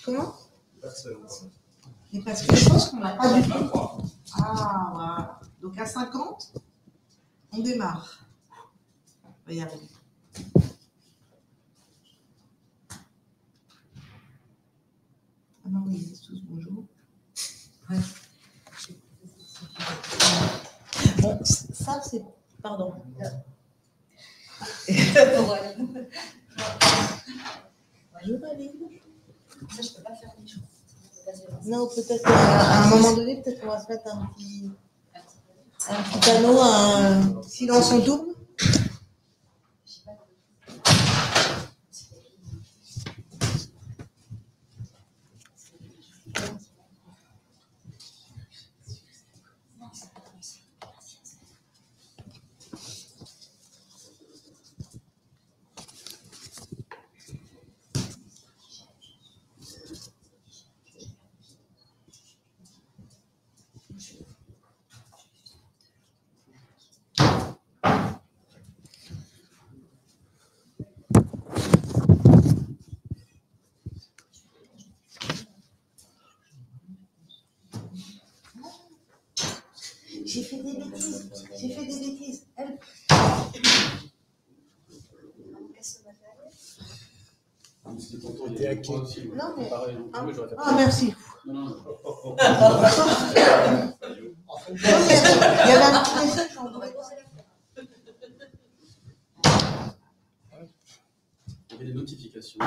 Comment? Mais parce que je pense qu'on n'a pas du tout. Ah, voilà. Donc à 50, on démarre. On va y arriver. Ah non, ils disent tous bonjour. Ouais. Bon, ça c'est. Pardon. Bonjour Aline. Ça, je peux pas faire les choses. Non, peut-être à un moment donné, peut-être qu'on va se mettre un petit panneau, un silence on tourne. J'ai fait des bêtises. J'ai fait des bêtises. Elle... Non, mais... Ah, merci. Il y avait un petit message en vrai. Il y a des notifications.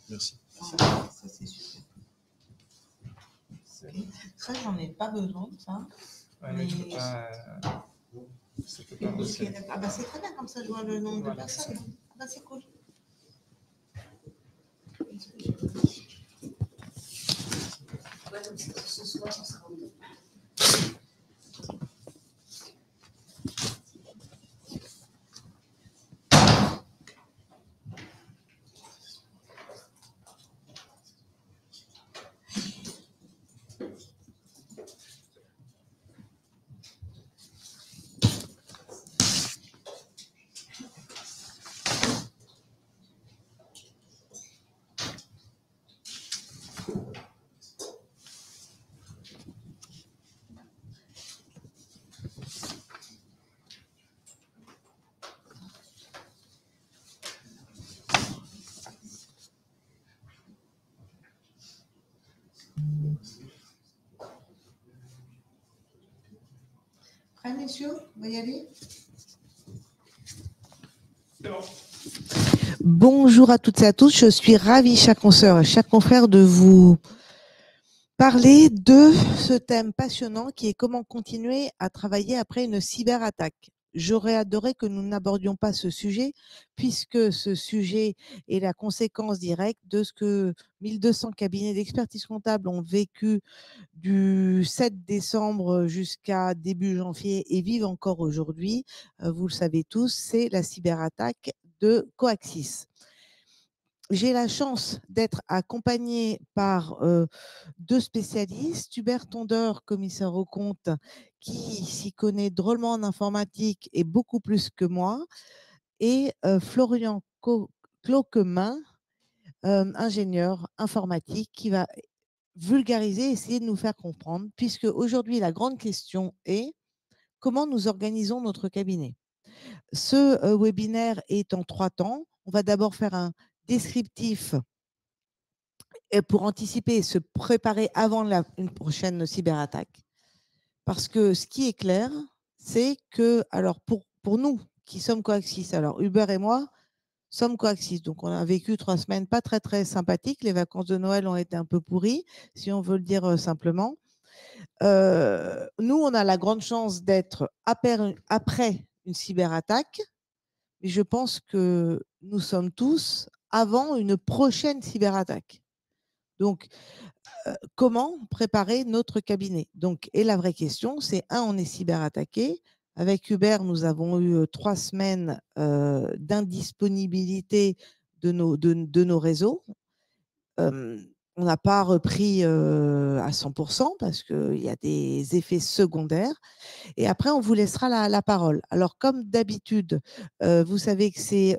Merci. Ça, c'est super. Ça, j'en ai pas besoin de ça. Ouais, mais tu peux pas. Ça peut pas Okay, ah bah c'est très bien, comme ça je vois le nombre de personnes. Ah bah c'est cool. Ouais, donc ce soir, on sera en deux. Prêt, messieurs? On va y aller? Bonjour à toutes et à tous. Je suis ravie, chers consoeurs et chers confrères, de vous parler de ce thème passionnant qui est comment continuer à travailler après une cyberattaque. J'aurais adoré que nous n'abordions pas ce sujet, puisque ce sujet est la conséquence directe de ce que 1200 cabinets d'expertise comptable ont vécu du 7 décembre jusqu'à début janvier et vivent encore aujourd'hui. Vous le savez tous, c'est la cyberattaque de Coaxis. J'ai la chance d'être accompagnée par deux spécialistes, Hubert Tondeur, commissaire aux comptes, qui s'y connaît drôlement en informatique et beaucoup plus que moi, et Florian Cloquemin, ingénieur informatique, qui va vulgariser, essayer de nous faire comprendre, puisque aujourd'hui, la grande question est comment nous organisons notre cabinet. Ce webinaire est en 3 temps. On va d'abord faire un descriptif pour anticiper et se préparer avant une prochaine cyberattaque. Parce que ce qui est clair, c'est que, alors pour nous qui sommes Coaxis, alors Hubert et moi sommes Coaxis, donc on a vécu 3 semaines pas très très sympathiques. Les vacances de Noël ont été un peu pourries, si on veut le dire simplement. Nous, on a la grande chance d'être après une cyberattaque, mais je pense que nous sommes tous avant une prochaine cyberattaque. Donc, comment préparer notre cabinet? Donc, et la vraie question, c'est on est cyberattaqué. Avec Hubert, nous avons eu 3 semaines d'indisponibilité de nos réseaux. on n'a pas repris à 100% parce qu'il y a des effets secondaires. Et après, on vous laissera la parole. Alors, comme d'habitude, vous savez que c'est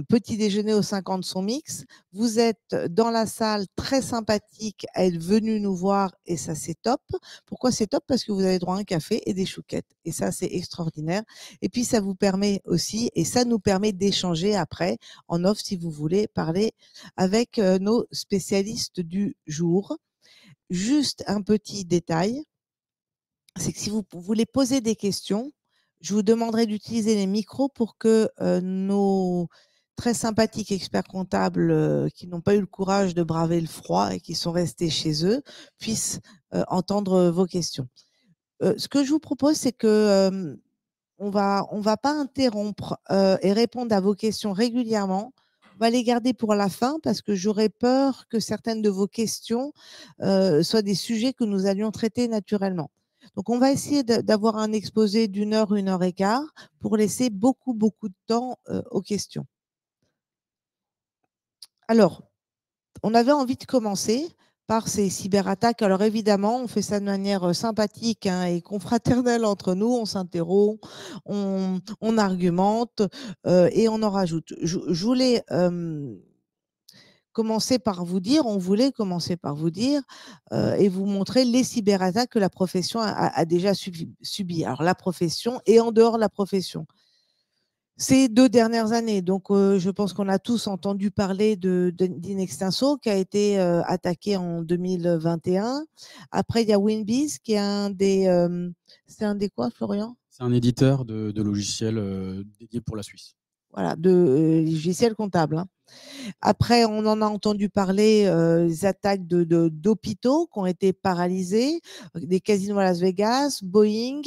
petit déjeuner aux 50 son mix. Vous êtes dans la salle très sympathique à être venu nous voir et ça, c'est top. Pourquoi c'est top? Parce que vous avez droit à un café et des chouquettes. Et ça, c'est extraordinaire. Et puis, ça vous permet aussi, et ça nous permet d'échanger après en off si vous voulez parler avec nos spécialistes du jour. Juste un petit détail, c'est que si vous voulez poser des questions, je vous demanderai d'utiliser les micros pour que nos très sympathiques experts comptables qui n'ont pas eu le courage de braver le froid et qui sont restés chez eux puissent entendre vos questions. Ce que je vous propose, c'est que on va pas interrompre et répondre à vos questions régulièrement. On va les garder pour la fin parce que j'aurais peur que certaines de vos questions soient des sujets que nous allions traiter naturellement. Donc, on va essayer d'avoir un exposé d'1 heure et quart pour laisser beaucoup, beaucoup de temps aux questions. Alors, on avait envie de commencer par ces cyberattaques. Alors évidemment, on fait ça de manière sympathique et confraternelle entre nous. On s'interrompt, on argumente et on en rajoute. Je voulais commencer par vous dire, on voulait commencer par vous dire et vous montrer les cyberattaques que la profession a déjà subies. Alors la profession et en dehors de la profession. Ces 2 dernières années, donc je pense qu'on a tous entendu parler d'Inextinso qui a été attaqué en 2021. Après, il y a Winbiz qui est c'est un des quoi, Florian? C'est un éditeur de logiciels dédié pour la Suisse. Voilà, de logiciels comptables. Après, on en a entendu parler, les attaques d'hôpitaux qui ont été paralysés, des casinos à Las Vegas, Boeing,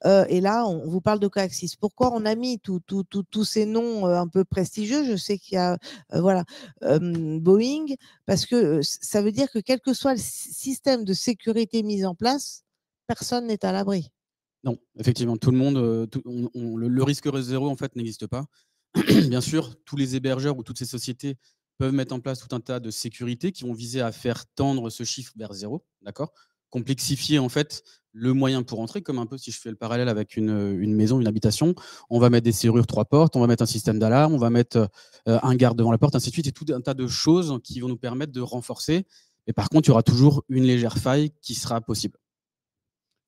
et là, on vous parle de Coaxis. Pourquoi on a mis tous ces noms un peu prestigieux? Je sais qu'il y a voilà, Boeing, parce que ça veut dire que quel que soit le système de sécurité mis en place, personne n'est à l'abri. Non, effectivement, tout le monde, le risque zéro en fait n'existe pas. Bien sûr, tous les hébergeurs ou toutes ces sociétés peuvent mettre en place tout un tas de sécurités qui vont viser à faire tendre ce chiffre vers zéro, d'accord? Complexifier en fait le moyen pour entrer, comme un peu si je fais le parallèle avec une maison, une habitation. On va mettre des serrures 3 portes, on va mettre un système d'alarme, on va mettre un garde devant la porte, ainsi de suite, et tout un tas de choses qui vont nous permettre de renforcer. Mais par contre, il y aura toujours une légère faille qui sera possible.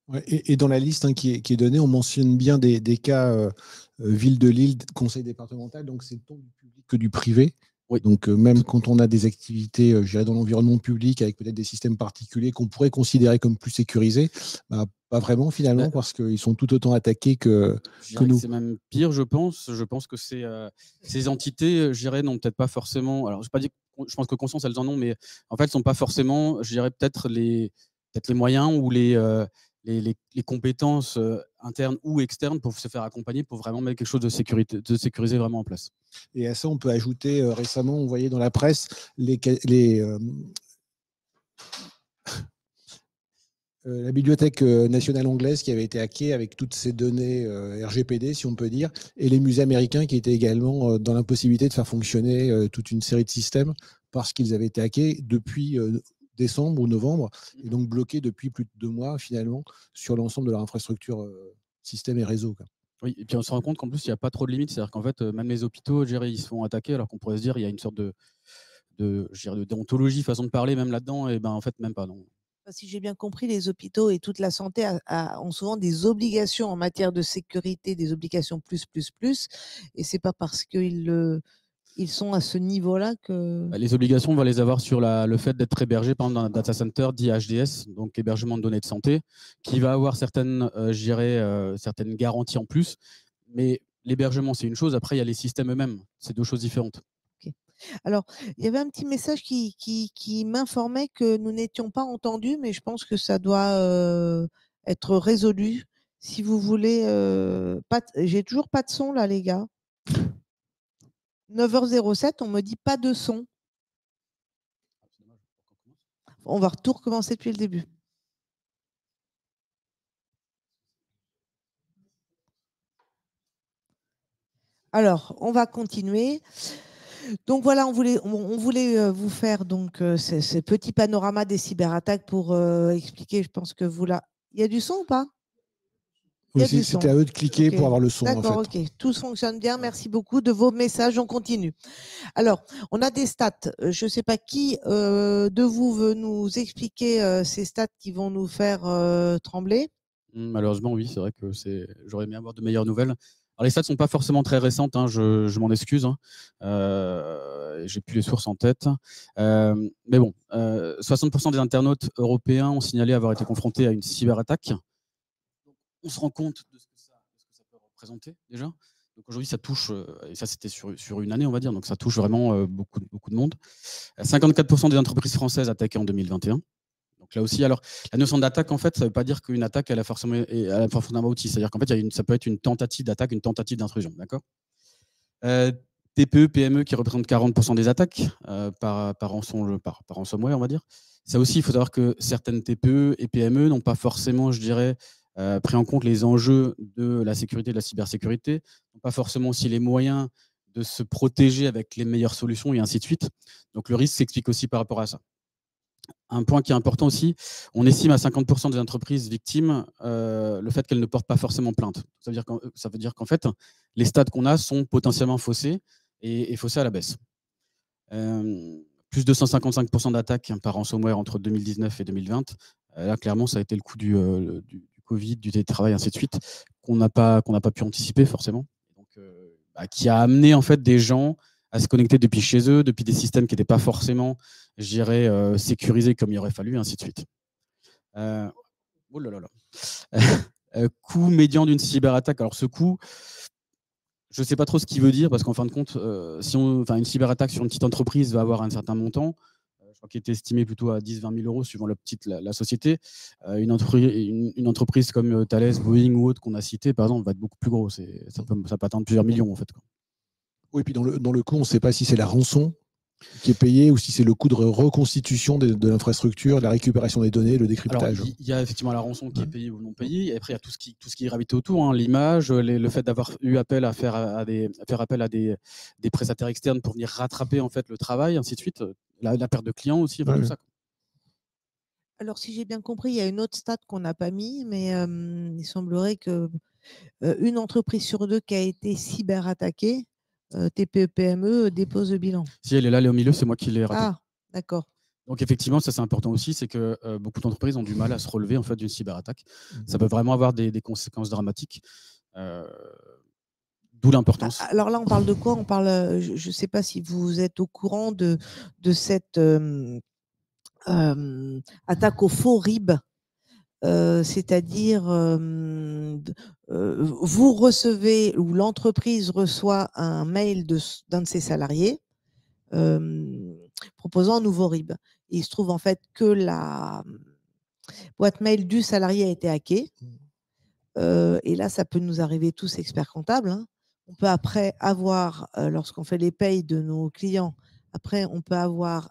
Ouais, et dans la liste qui est donnée, on mentionne bien des cas ville de Lille, conseil départemental, donc c'est tant du public que du privé. Oui. Donc même quand on a des activités dans l'environnement public avec peut-être des systèmes particuliers qu'on pourrait considérer comme plus sécurisés, pas vraiment finalement, parce qu'ils sont tout autant attaqués que nous. C'est même pire, je pense. Je pense que ces entités, je dirais, n'ont peut-être pas forcément. Alors, je pas dit, je pense que conscience, elles en ont, mais en fait, elles ne sont pas forcément, je dirais, peut-être les moyens ou les compétences internes ou externes pour se faire accompagner, pour vraiment mettre quelque chose de sécurisé vraiment en place. Et à ça, on peut ajouter récemment, on voyait dans la presse la bibliothèque nationale anglaise qui avait été hackée avec toutes ces données RGPD, si on peut dire, et les musées américains qui étaient également dans l'impossibilité de faire fonctionner toute une série de systèmes parce qu'ils avaient été hackés depuis décembre ou novembre, et donc bloqués depuis plus de 2 mois finalement sur l'ensemble de leur infrastructure système et réseau, quoi. Oui, et puis on se rend compte qu'en plus, il n'y a pas trop de limites. C'est-à-dire qu'en fait, même les hôpitaux, je dirais, ils se font attaquer, alors qu'on pourrait se dire il y a une sorte je dirais, de déontologie, façon de parler même là-dedans, et ben en fait, même pas. Non. Si j'ai bien compris, les hôpitaux et toute la santé ont souvent des obligations en matière de sécurité, des obligations plus. Et c'est pas parce qu'ils sont à ce niveau-là que… Les obligations, on va les avoir sur le fait d'être hébergé, par exemple, dans un data center dit HDS, donc hébergement de données de santé, qui va avoir certaines garanties en plus. Mais l'hébergement, c'est une chose. Après, il y a les systèmes eux-mêmes. C'est 2 choses différentes. Okay. Alors, il y avait un petit message qui m'informait que nous n'étions pas entendus, mais je pense que ça doit être résolu. Si vous voulez, j'ai toujours pas de son là, les gars. 9h07, on me dit pas de son. On va tout recommencer depuis le début. Alors, on va continuer. Donc voilà, on voulait vous faire donc ce petit panorama des cyberattaques pour expliquer. Je pense que vous là, il y a du son ou pas? Il y a du son. C'était à eux de cliquer Ok. pour avoir le son. D'accord, En fait. ok. Tout fonctionne bien. Merci beaucoup de vos messages. On continue. Alors, on a des stats. Je ne sais pas qui de vous veut nous expliquer ces stats qui vont nous faire trembler. Malheureusement, oui, c'est vrai que j'aurais aimé avoir de meilleures nouvelles. Alors, les stats ne sont pas forcément très récentes, hein, je m'en excuse. Hein. J'ai plus les sources en tête. Mais bon, 60% des internautes européens ont signalé avoir été confrontés à une cyberattaque. On se rend compte de ce que ça peut représenter déjà. Donc aujourd'hui, ça touche, et ça c'était sur une année, on va dire, donc ça touche vraiment beaucoup de monde. 54% des entreprises françaises attaquées en 2021. Donc là aussi, alors la notion d'attaque, en fait, ça ne veut pas dire qu'une attaque, elle a forcément un outil. C'est-à-dire qu'en fait, ça peut être une tentative d'attaque, une tentative d'intrusion. D'accord. TPE, PME qui représentent 40% des attaques par ransomware, on va dire. Ça aussi, il faut savoir que certaines TPE et PME n'ont pas forcément, je dirais, pris en compte les enjeux de la sécurité, de la cybersécurité, n'ont pas forcément aussi les moyens de se protéger avec les meilleures solutions et ainsi de suite. Donc le risque s'explique aussi par rapport à ça. Un point qui est important aussi, on estime à 50% des entreprises victimes le fait qu'elles ne portent pas forcément plainte. Ça veut dire qu'en fait, les stats qu'on a sont potentiellement faussés et faussés à la baisse. Plus de 155% d'attaques par ransomware entre 2019 et 2020. Là, clairement, ça a été le coup du Covid, du télétravail, ainsi de suite, qu'on n'a pas pu anticiper forcément. Donc, qui a amené en fait des gens à se connecter depuis chez eux, depuis des systèmes qui n'étaient pas forcément, je dirais, sécurisés comme il aurait fallu, ainsi de suite. Oh là là là. Coût médian d'une cyberattaque. Alors ce coût, je ne sais pas trop ce qu'il veut dire, parce qu'en fin de compte, une cyberattaque sur une petite entreprise va avoir un certain montant, je crois qu'il était estimé plutôt à 10 000 à 20 000 € suivant la société. Une entreprise comme Thales, Boeing ou autre qu'on a cité, par exemple, va être beaucoup plus gros. Ça peut atteindre plusieurs millions, en fait. Oui, puis dans le coût, on ne sait pas si c'est la rançon qui est payée ou si c'est le coût de reconstitution de l'infrastructure, la récupération des données, le décryptage. Il y a effectivement la rançon qui est payée ou non payée. Et après, il y a tout ce qui est gravité autour, hein, l'image, le fait d'avoir eu appel à faire appel à des prestataires externes pour venir rattraper en fait le travail, ainsi de suite. La perte de clients aussi, tout ça. Alors, si j'ai bien compris, il y a une autre stat qu'on n'a pas mis, mais il semblerait que une entreprise sur deux qui a été cyberattaquée, TPE, PME, dépose le bilan. Si elle est là, elle est au milieu, c'est moi qui l'ai raté. Ah, d'accord. Donc effectivement, ça c'est important aussi, c'est que beaucoup d'entreprises ont du mal à se relever en fait d'une cyberattaque. Ça peut vraiment avoir des conséquences dramatiques. D'où l'importance. Alors là, on parle de quoi? On parle, je ne sais pas si vous êtes au courant de cette attaque au faux RIB. C'est-à-dire, vous recevez ou l'entreprise reçoit un mail d'un de ses salariés proposant un nouveau RIB. Et il se trouve en fait que la boîte mail du salarié a été hackée. Et là, ça peut nous arriver tous experts comptables. Hein. On peut après avoir, lorsqu'on fait les payes de nos clients, après, on peut avoir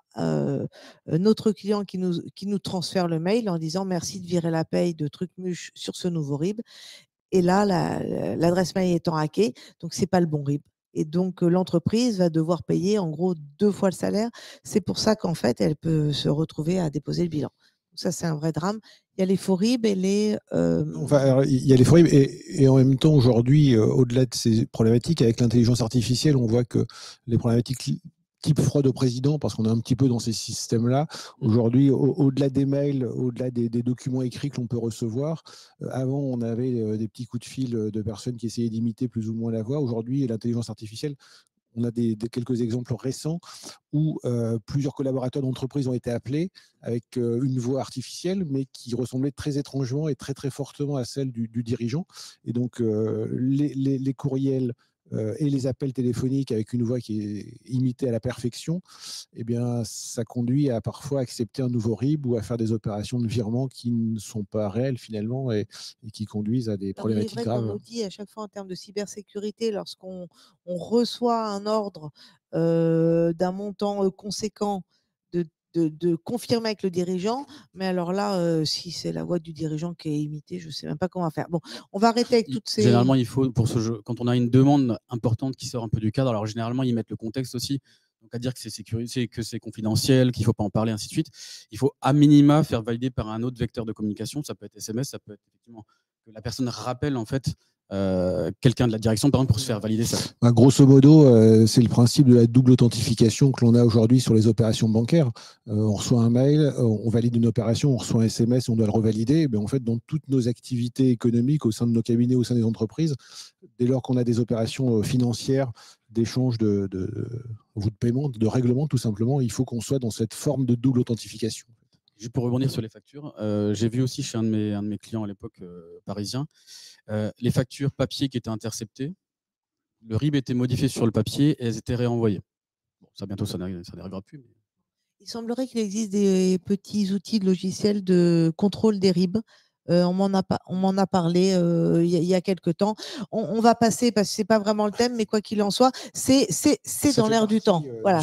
notre client qui nous transfère le mail en disant merci de virer la paye de Trucmuche sur ce nouveau RIB. Et là, l'adresse mail étant hackée, donc c'est pas le bon RIB. Et donc, l'entreprise va devoir payer en gros 2 fois le salaire. C'est pour ça qu'en fait, elle peut se retrouver à déposer le bilan. Donc ça, c'est un vrai drame. Il y a les faux RIB et les... il y a les faux RIB et en même temps, aujourd'hui, au-delà de ces problématiques, avec l'intelligence artificielle, on voit que les problématiques type fraude au président, parce qu'on est un petit peu dans ces systèmes-là. Aujourd'hui, au-delà des mails, au-delà des documents écrits que l'on peut recevoir, avant, on avait des petits coups de fil de personnes qui essayaient d'imiter plus ou moins la voix. Aujourd'hui, l'intelligence artificielle, on a quelques exemples récents où plusieurs collaborateurs d'entreprise ont été appelés avec une voix artificielle, mais qui ressemblait très étrangement et très, très fortement à celle du dirigeant. Et donc, les courriels et les appels téléphoniques avec une voix qui est imitée à la perfection, eh bien, ça conduit à parfois accepter un nouveau RIB ou à faire des opérations de virement qui ne sont pas réelles finalement et qui conduisent à des problématiques graves. On nous dit à chaque fois en termes de cybersécurité, lorsqu'on reçoit un ordre d'un montant conséquent, de confirmer avec le dirigeant, mais alors là, si c'est la voix du dirigeant qui est imitée, je ne sais même pas comment faire. Bon, on va arrêter avec toutes ces... Généralement, il faut, pour ce jeu, quand on a une demande importante qui sort un peu du cadre, alors généralement, ils mettent le contexte aussi. Donc, à dire que c'est sécurisé, que c'est confidentiel, qu'il ne faut pas en parler, ainsi de suite. Il faut à minima faire valider par un autre vecteur de communication. Ça peut être SMS, ça peut être effectivement que la personne rappelle en fait quelqu'un de la direction, par exemple, pour se faire valider ça. Grosso modo, c'est le principe de la double authentification que l'on a aujourd'hui sur les opérations bancaires. On reçoit un mail, on valide une opération, on reçoit un SMS, on doit le revalider. Mais en fait, dans toutes nos activités économiques, au sein de nos cabinets, au sein des entreprises, dès lors qu'on a des opérations financières, d'échange de paiement, de règlement, tout simplement, il faut qu'on soit dans cette forme de double authentification. Juste pour rebondir sur les factures, j'ai vu aussi chez un de mes clients à l'époque parisien, les factures papier qui étaient interceptées, le RIB était modifié sur le papier et elles étaient réenvoyées. Bon, ça bientôt, ça n'arrivera plus. Mais... Il semblerait qu'il existe des petits outils de logiciels de contrôle des RIB. On m'en a parlé il y a quelques temps. On va passer, parce que ce n'est pas vraiment le thème, mais quoi qu'il en soit, c'est dans l'air du temps. Voilà,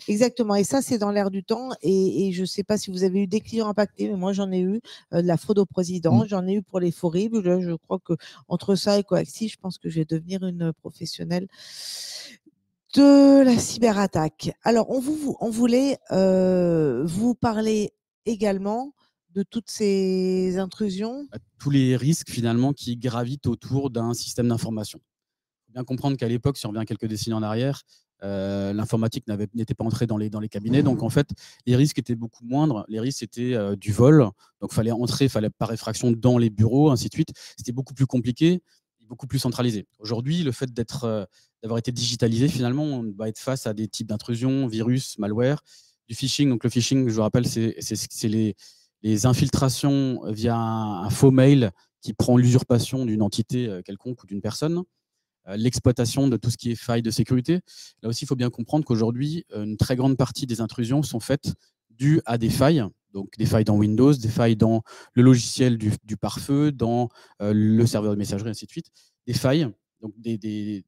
exactement. Et ça, c'est dans l'air du temps. Et je ne sais pas si vous avez eu des clients impactés, mais moi, j'en ai eu de la fraude au président. J'en ai eu pour les faux RIB. Là, je crois qu'entre ça et Coaxis, je pense que je vais devenir une professionnelle de la cyberattaque. Alors, on voulait vous parler également de toutes ces intrusions. Tous les risques finalement qui gravitent autour d'un système d'information. Il faut bien comprendre qu'à l'époque, si on revient quelques décennies en arrière, l'informatique n'était pas entrée dans les cabinets. Donc en fait, les risques étaient beaucoup moindres. Les risques étaient du vol. Donc il fallait entrer, par effraction dans les bureaux, ainsi de suite. C'était beaucoup plus compliqué, beaucoup plus centralisé. Aujourd'hui, le fait d'avoir été digitalisé, finalement, on va être face à des types d'intrusions, virus, malware, du phishing. Donc le phishing, je vous rappelle, c'est les infiltrations via un faux mail qui prend l'usurpation d'une entité quelconque ou d'une personne, l'exploitation de tout ce qui est failles de sécurité. Là aussi, il faut bien comprendre qu'aujourd'hui, une très grande partie des intrusions sont faites dues à des failles, donc des failles dans Windows, des failles dans le logiciel du pare-feu, dans le serveur de messagerie, ainsi de suite. Des failles, donc des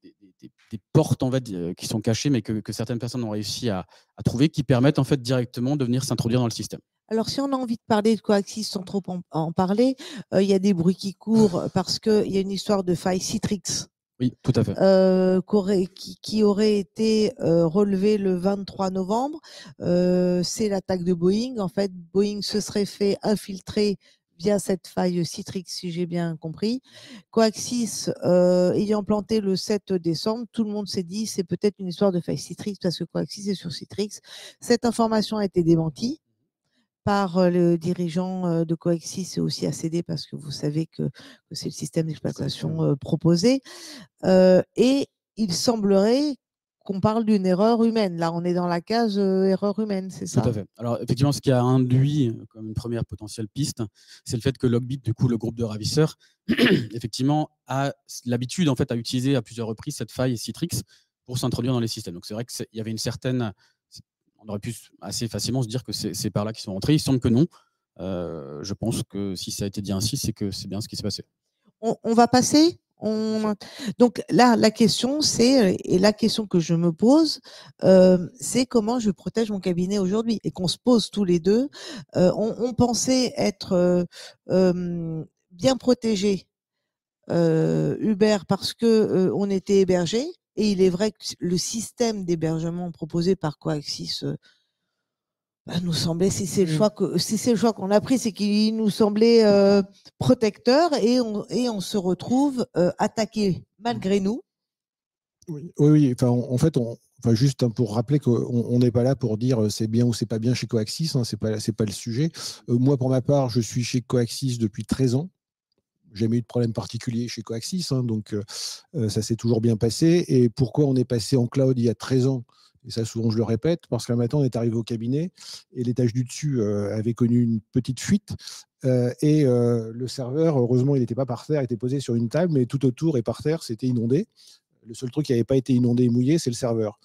portes en fait, qui sont cachées, mais que certaines personnes ont réussi à trouver, qui permettent en fait directement de venir s'introduire dans le système. Alors, si on a envie de parler de Coaxis sans trop en parler, il y a des bruits qui courent parce qu'il y a une histoire de faille Citrix. Oui, tout à fait. Qui aurait été relevée le 23 novembre. C'est l'attaque de Boeing. En fait, Boeing se serait fait infiltrer via cette faille Citrix, si j'ai bien compris. Coaxis ayant planté le 7 décembre, tout le monde s'est dit c'est peut-être une histoire de faille Citrix parce que Coaxis est sur Citrix. Cette information a été démentie par le dirigeant de Coaxis et aussi ACD parce que vous savez que c'est le système d'exploitation proposé. Et il semblerait qu'on parle d'une erreur humaine. Là, on est dans la case erreur humaine, c'est ça? Tout à fait. Alors, effectivement, ce qui a induit comme une première potentielle piste, c'est le fait que Logbit, du coup, le groupe de ravisseurs, effectivement, a l'habitude en fait, à utiliser à plusieurs reprises cette faille Citrix pour s'introduire dans les systèmes. Donc, c'est vrai qu'il y avait une certaine... On aurait pu assez facilement se dire que c'est par là qu'ils sont rentrés. Il semble que non. Je pense que si ça a été dit ainsi, c'est que c'est bien ce qui s'est passé. On va passer. Donc là, la question, et la question que je me pose, c'est comment je protège mon cabinet aujourd'hui et qu'on se pose tous les deux. On pensait être bien protégés, Hubert, parce que on était hébergé. Et il est vrai que le système d'hébergement proposé par Coaxis nous semblait, si c'est le choix qu'on a pris, c'est qu'il nous semblait protecteur et on se retrouve attaqué malgré nous. Oui. Enfin, en fait, juste pour rappeler qu'on n'est pas là pour dire c'est bien ou c'est pas bien chez Coaxis, hein, c'est pas le sujet. Moi, pour ma part, je suis chez Coaxis depuis 13 ans. Jamais eu de problème particulier chez Coaxis, hein, donc ça s'est toujours bien passé. Et pourquoi on est passé en cloud il y a 13 ans? Et ça, souvent, je le répète, parce qu'un matin, on est arrivé au cabinet et l'étage du dessus avait connu une petite fuite. Et le serveur, heureusement, il n'était pas par terre, il était posé sur une table, mais tout autour et par terre, c'était inondé. Le seul truc qui n'avait pas été inondé et mouillé, c'est le serveur.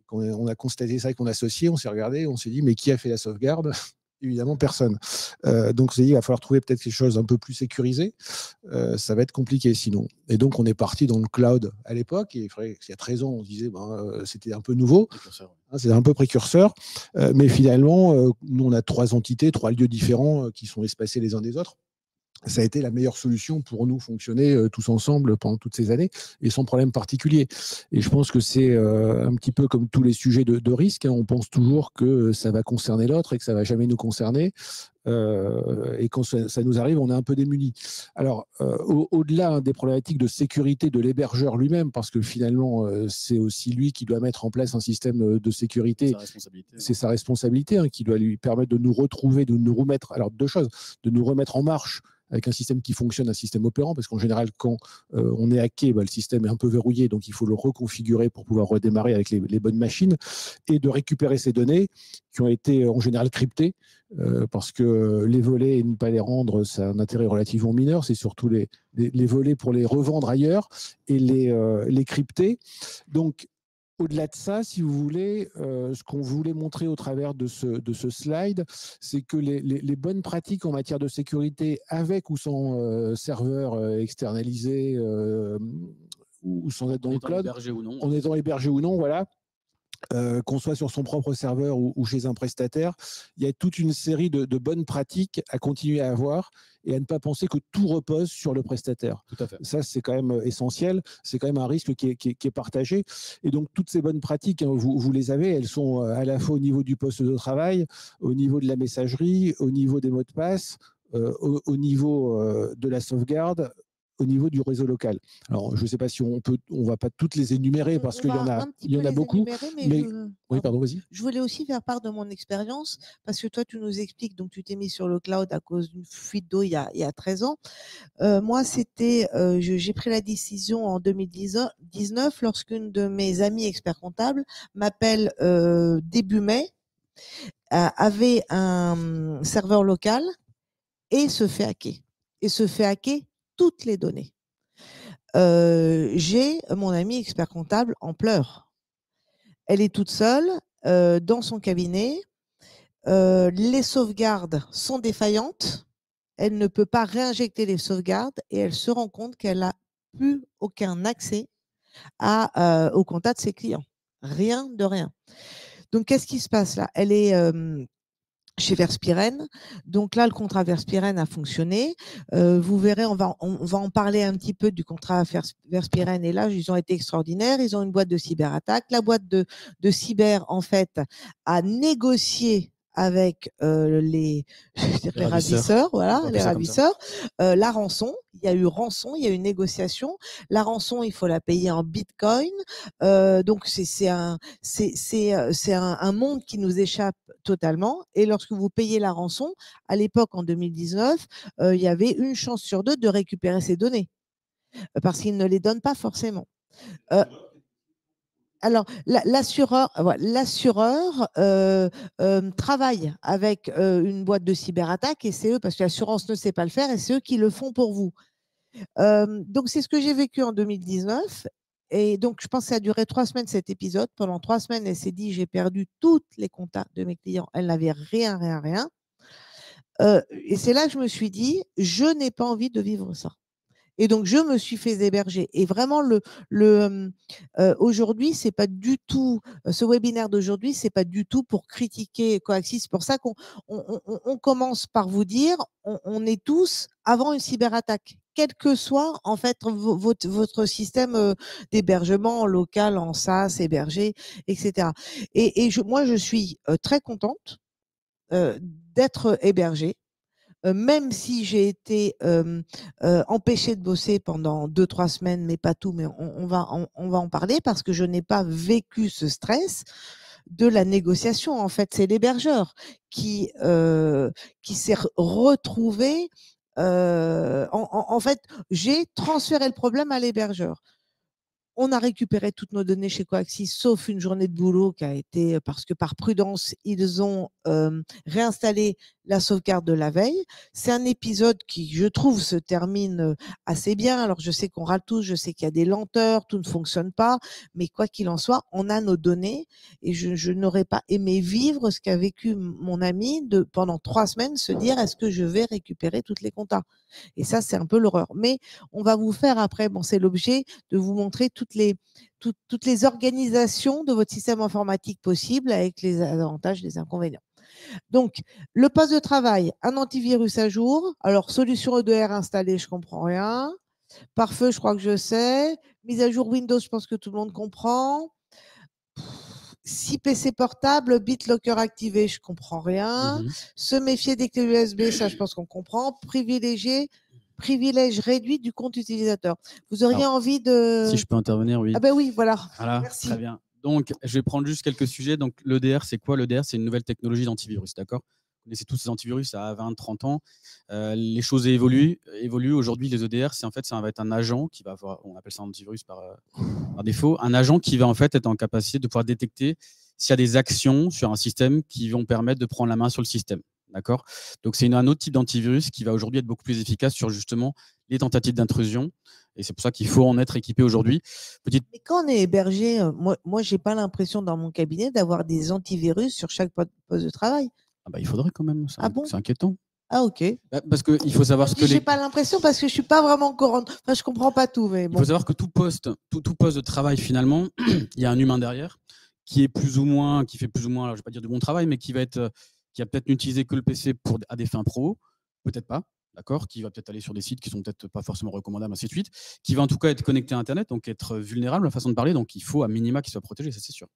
Quand on a constaté ça avec mon associé, on s'est regardé, on s'est dit, mais qui a fait la sauvegarde? Évidemment, personne. Donc, on s'est dit, il va falloir trouver peut-être quelque chose un peu plus sécurisé. Ça va être compliqué sinon. Et donc, on est parti dans le cloud à l'époque. Et il y a 13 ans, on se disait, c'était un peu nouveau. C'était un peu précurseur. Mais finalement, nous, on a 3 entités, 3 lieux différents qui sont espacés les uns des autres. ça a été la meilleure solution pour nous fonctionner tous ensemble pendant toutes ces années et sans problème particulier. Et je pense que c'est un petit peu comme tous les sujets de risque, hein, on pense toujours que ça va concerner l'autre et que ça ne va jamais nous concerner. Et quand ça nous arrive, on est un peu démunis. Alors, au-delà des problématiques de sécurité de l'hébergeur lui-même, parce que finalement, c'est aussi lui qui doit mettre en place un système de sécurité. C'est sa responsabilité, hein, qui doit lui permettre de nous retrouver, de nous remettre. Alors, deux choses, de nous remettre en marche avec un système qui fonctionne, un système opérant, parce qu'en général, quand on est hacké, le système est un peu verrouillé, donc il faut le reconfigurer pour pouvoir redémarrer avec les bonnes machines, et de récupérer ces données qui ont été en général cryptées, parce que les voler et ne pas les rendre, c'est un intérêt relativement mineur, c'est surtout les voler pour les revendre ailleurs et les crypter. Donc, au-delà de ça, si vous voulez, ce qu'on voulait montrer au travers de ce slide, c'est que les bonnes pratiques en matière de sécurité, avec ou sans serveur externalisé, ou sans être dans le cloud, en étant hébergé ou non, voilà, qu'on soit sur son propre serveur ou chez un prestataire, il y a toute une série de bonnes pratiques à continuer à avoir et à ne pas penser que tout repose sur le prestataire. Tout à fait. Ça, c'est quand même essentiel. C'est quand même un risque qui est partagé. Et donc, toutes ces bonnes pratiques, hein, vous les avez. Elles sont à la fois au niveau du poste de travail, au niveau de la messagerie, au niveau des mots de passe, au niveau de la sauvegarde, au niveau du réseau local. Alors, je ne sais pas si on va pas toutes les énumérer parce qu'il y en a beaucoup. Oui, pardon, vas-y. Je voulais aussi faire part de mon expérience parce que toi, tu nous expliques, donc tu t'es mis sur le cloud à cause d'une fuite d'eau il y a 13 ans. Moi, j'ai pris la décision en 2019 lorsqu'une de mes amies experts comptables m'appelle début mai, avait un serveur local et se fait hacker. Et se fait hacker toutes les données. J'ai mon amie expert comptable en pleurs. Elle est toute seule dans son cabinet. Les sauvegardes sont défaillantes. Elle ne peut pas réinjecter les sauvegardes et elle se rend compte qu'elle n'a plus aucun accès au compta de ses clients. Rien de rien. Donc, qu'est-ce qui se passe là? Elle est chez Verspiren. Donc là, le contrat Verspiren a fonctionné. Vous verrez, on va en parler un petit peu du contrat Verspiren. Et là, ils ont été extraordinaires. Ils ont une boîte de cyberattaque. La boîte de cyber, en fait, a négocié avec les ravisseurs, voilà, les ravisseurs, la rançon. Il y a eu rançon, il y a eu négociation. La rançon, il faut la payer en Bitcoin. Donc c'est un monde qui nous échappe totalement. Et lorsque vous payez la rançon, à l'époque en 2019, il y avait une chance sur deux de récupérer ces données parce qu'ils ne les donnent pas forcément. Alors, l'assureur travaille avec une boîte de cyberattaque et c'est eux, parce que l'assurance ne sait pas le faire et c'est eux qui le font pour vous. Donc, c'est ce que j'ai vécu en 2019. Et donc, je pense que ça a duré 3 semaines cet épisode. Pendant 3 semaines, elle s'est dit, j'ai perdu tous les contacts de mes clients. Elle n'avait rien. Et c'est là que je me suis dit, je n'ai pas envie de vivre ça. Et donc, je me suis fait héberger. Et vraiment, aujourd'hui, c'est pas du tout, ce webinaire d'aujourd'hui, c'est pas du tout pour critiquer Coaxis. C'est pour ça qu'on commence par vous dire, on est tous avant une cyberattaque, quel que soit en fait votre système d'hébergement local, en SaaS, hébergé, etc. Et moi, je suis très contente d'être hébergée. Même si j'ai été empêchée de bosser pendant 2-3 semaines, mais pas tout, mais on va en parler parce que je n'ai pas vécu ce stress de la négociation. En fait, c'est l'hébergeur qui s'est retrouvé. En fait, j'ai transféré le problème à l'hébergeur. On a récupéré toutes nos données chez Coaxis, sauf une journée de boulot qui a été, parce que par prudence, ils ont réinstallé la sauvegarde de la veille. C'est un épisode qui, je trouve, se termine assez bien. Alors, je sais qu'on râle tous, je sais qu'il y a des lenteurs, tout ne fonctionne pas, mais quoi qu'il en soit, on a nos données et je n'aurais pas aimé vivre ce qu'a vécu mon ami pendant 3 semaines, se dire est-ce que je vais récupérer toutes les comptas? Et ça, c'est un peu l'horreur. Mais on va vous faire après, bon, c'est l'objet de vous montrer toutes les organisations de votre système informatique possible avec les avantages et les inconvénients. Donc, le poste de travail, un antivirus à jour. Alors, solution EDR installée, je comprends rien. Pare-feu, je crois que je sais. Mise à jour Windows, je pense que tout le monde comprend. 6 PC portables, BitLocker activé, je comprends rien. Se méfier des clés USB, ça, je pense qu'on comprend. Privilège réduit du compte utilisateur. Vous auriez envie de... Si je peux intervenir, oui. Ah ben oui, voilà. Voilà, Merci. très bien. Donc, je vais prendre juste quelques sujets. Donc, l'EDR, c'est quoi? L'EDR, c'est une nouvelle technologie d'antivirus, d'accord? Vous connaissez tous ces antivirus à 20, 30 ans. Les choses évoluent. Aujourd'hui, les EDR, ça va être un agent qui va avoir, on appelle ça antivirus par défaut, un agent qui va en fait être en capacité de pouvoir détecter s'il y a des actions sur un système qui vont permettre de prendre la main sur le système. D'accord? Donc, c'est un autre type d'antivirus qui va aujourd'hui être beaucoup plus efficace sur justement les tentatives d'intrusion. Et c'est pour ça qu'il faut en être équipé aujourd'hui. Mais quand on est hébergé, moi je n'ai pas l'impression dans mon cabinet d'avoir des antivirus sur chaque poste de travail. Ah bah, il faudrait quand même. C'est inquiétant. Ah, ok. Parce qu'il faut savoir ce que j'ai pas l'impression parce que je suis pas vraiment courant. Enfin, je comprends pas tout. Mais bon. Il faut savoir que tout poste de travail, finalement, il y a un humain derrière qui est plus ou moins, qui fait plus ou moins, alors, je vais pas dire du bon travail, mais qui a peut-être n'utilisé que le PC à des fins pro, peut-être pas. D'accord, qui va peut-être aller sur des sites qui sont peut-être pas forcément recommandables, ainsi de suite, qui va en tout cas être connecté à Internet, donc être vulnérable, la façon de parler, donc il faut à minima qu'il soit protégé, ça c'est sûr.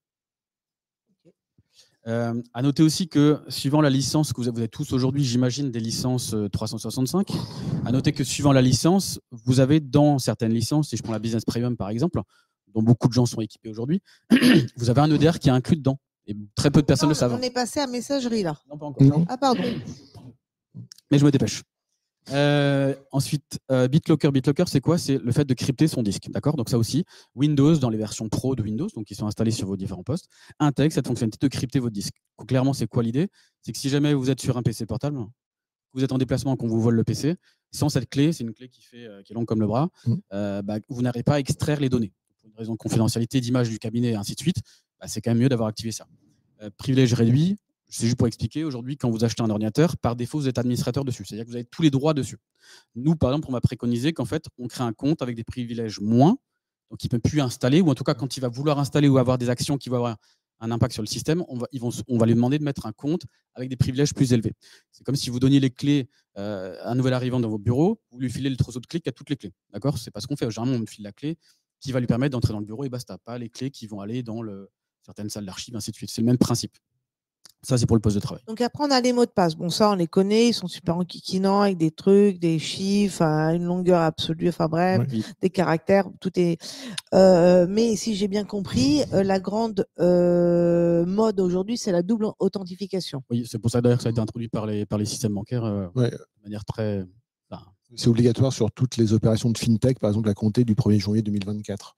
À noter aussi que suivant la licence que vous avez tous aujourd'hui, j'imagine des licences 365, à noter que suivant la licence, vous avez dans certaines licences, si je prends la Business Premium par exemple, dont beaucoup de gens sont équipés aujourd'hui, vous avez un EDR qui est inclus dedans, et très peu de personnes le savent. On est passé à messagerie là. Non, pas encore. Non. Ah pardon. Mais je me dépêche. Ensuite, BitLocker. BitLocker, c'est quoi? C'est le fait de crypter son disque. D'accord? Donc ça aussi, Windows, dans les versions pro de Windows, donc qui sont installées sur vos différents postes, intègre cette fonctionnalité de crypter votre disque. Donc, clairement, c'est quoi l'idée? C'est que si jamais vous êtes sur un PC portable, vous êtes en déplacement, qu'on vous vole le PC, sans cette clé, c'est une clé qui est longue comme le bras, vous n'arrivez pas à extraire les données. Pour une raison de confidentialité, d'image du cabinet, et ainsi de suite, c'est quand même mieux d'avoir activé ça. Privilège réduit. C'est juste pour expliquer, aujourd'hui, quand vous achetez un ordinateur, par défaut, vous êtes administrateur dessus. C'est-à-dire que vous avez tous les droits dessus. Nous, par exemple, on va préconiser qu'en fait, on crée un compte avec des privilèges moins, donc il ne peut plus installer, ou en tout cas, quand il va vouloir installer ou avoir des actions qui vont avoir un impact sur le système, on va lui demander de mettre un compte avec des privilèges plus élevés. C'est comme si vous donniez les clés à un nouvel arrivant dans vos bureaux, vous lui filez le trousseau de clés qui a toutes les clés. D'accord? C'est pas ce qu'on fait. Généralement, on me file la clé qui va lui permettre d'entrer dans le bureau et basta. Pas les clés qui vont aller dans certaines salles d'archives, ainsi de suite. C'est le même principe. Ça, c'est pour le poste de travail. Donc après, on a les mots de passe. Bon, ça, on les connaît. Ils sont super enquiquinants avec des trucs, des chiffres, une longueur absolue. Enfin bref, des caractères. Tout est. Mais si j'ai bien compris, la grande mode aujourd'hui, c'est la double authentification. Oui, c'est pour ça d'ailleurs que ça a été introduit par les systèmes bancaires de manière très. C'est obligatoire sur toutes les opérations de fintech, par exemple, à compter du 1er janvier 2024.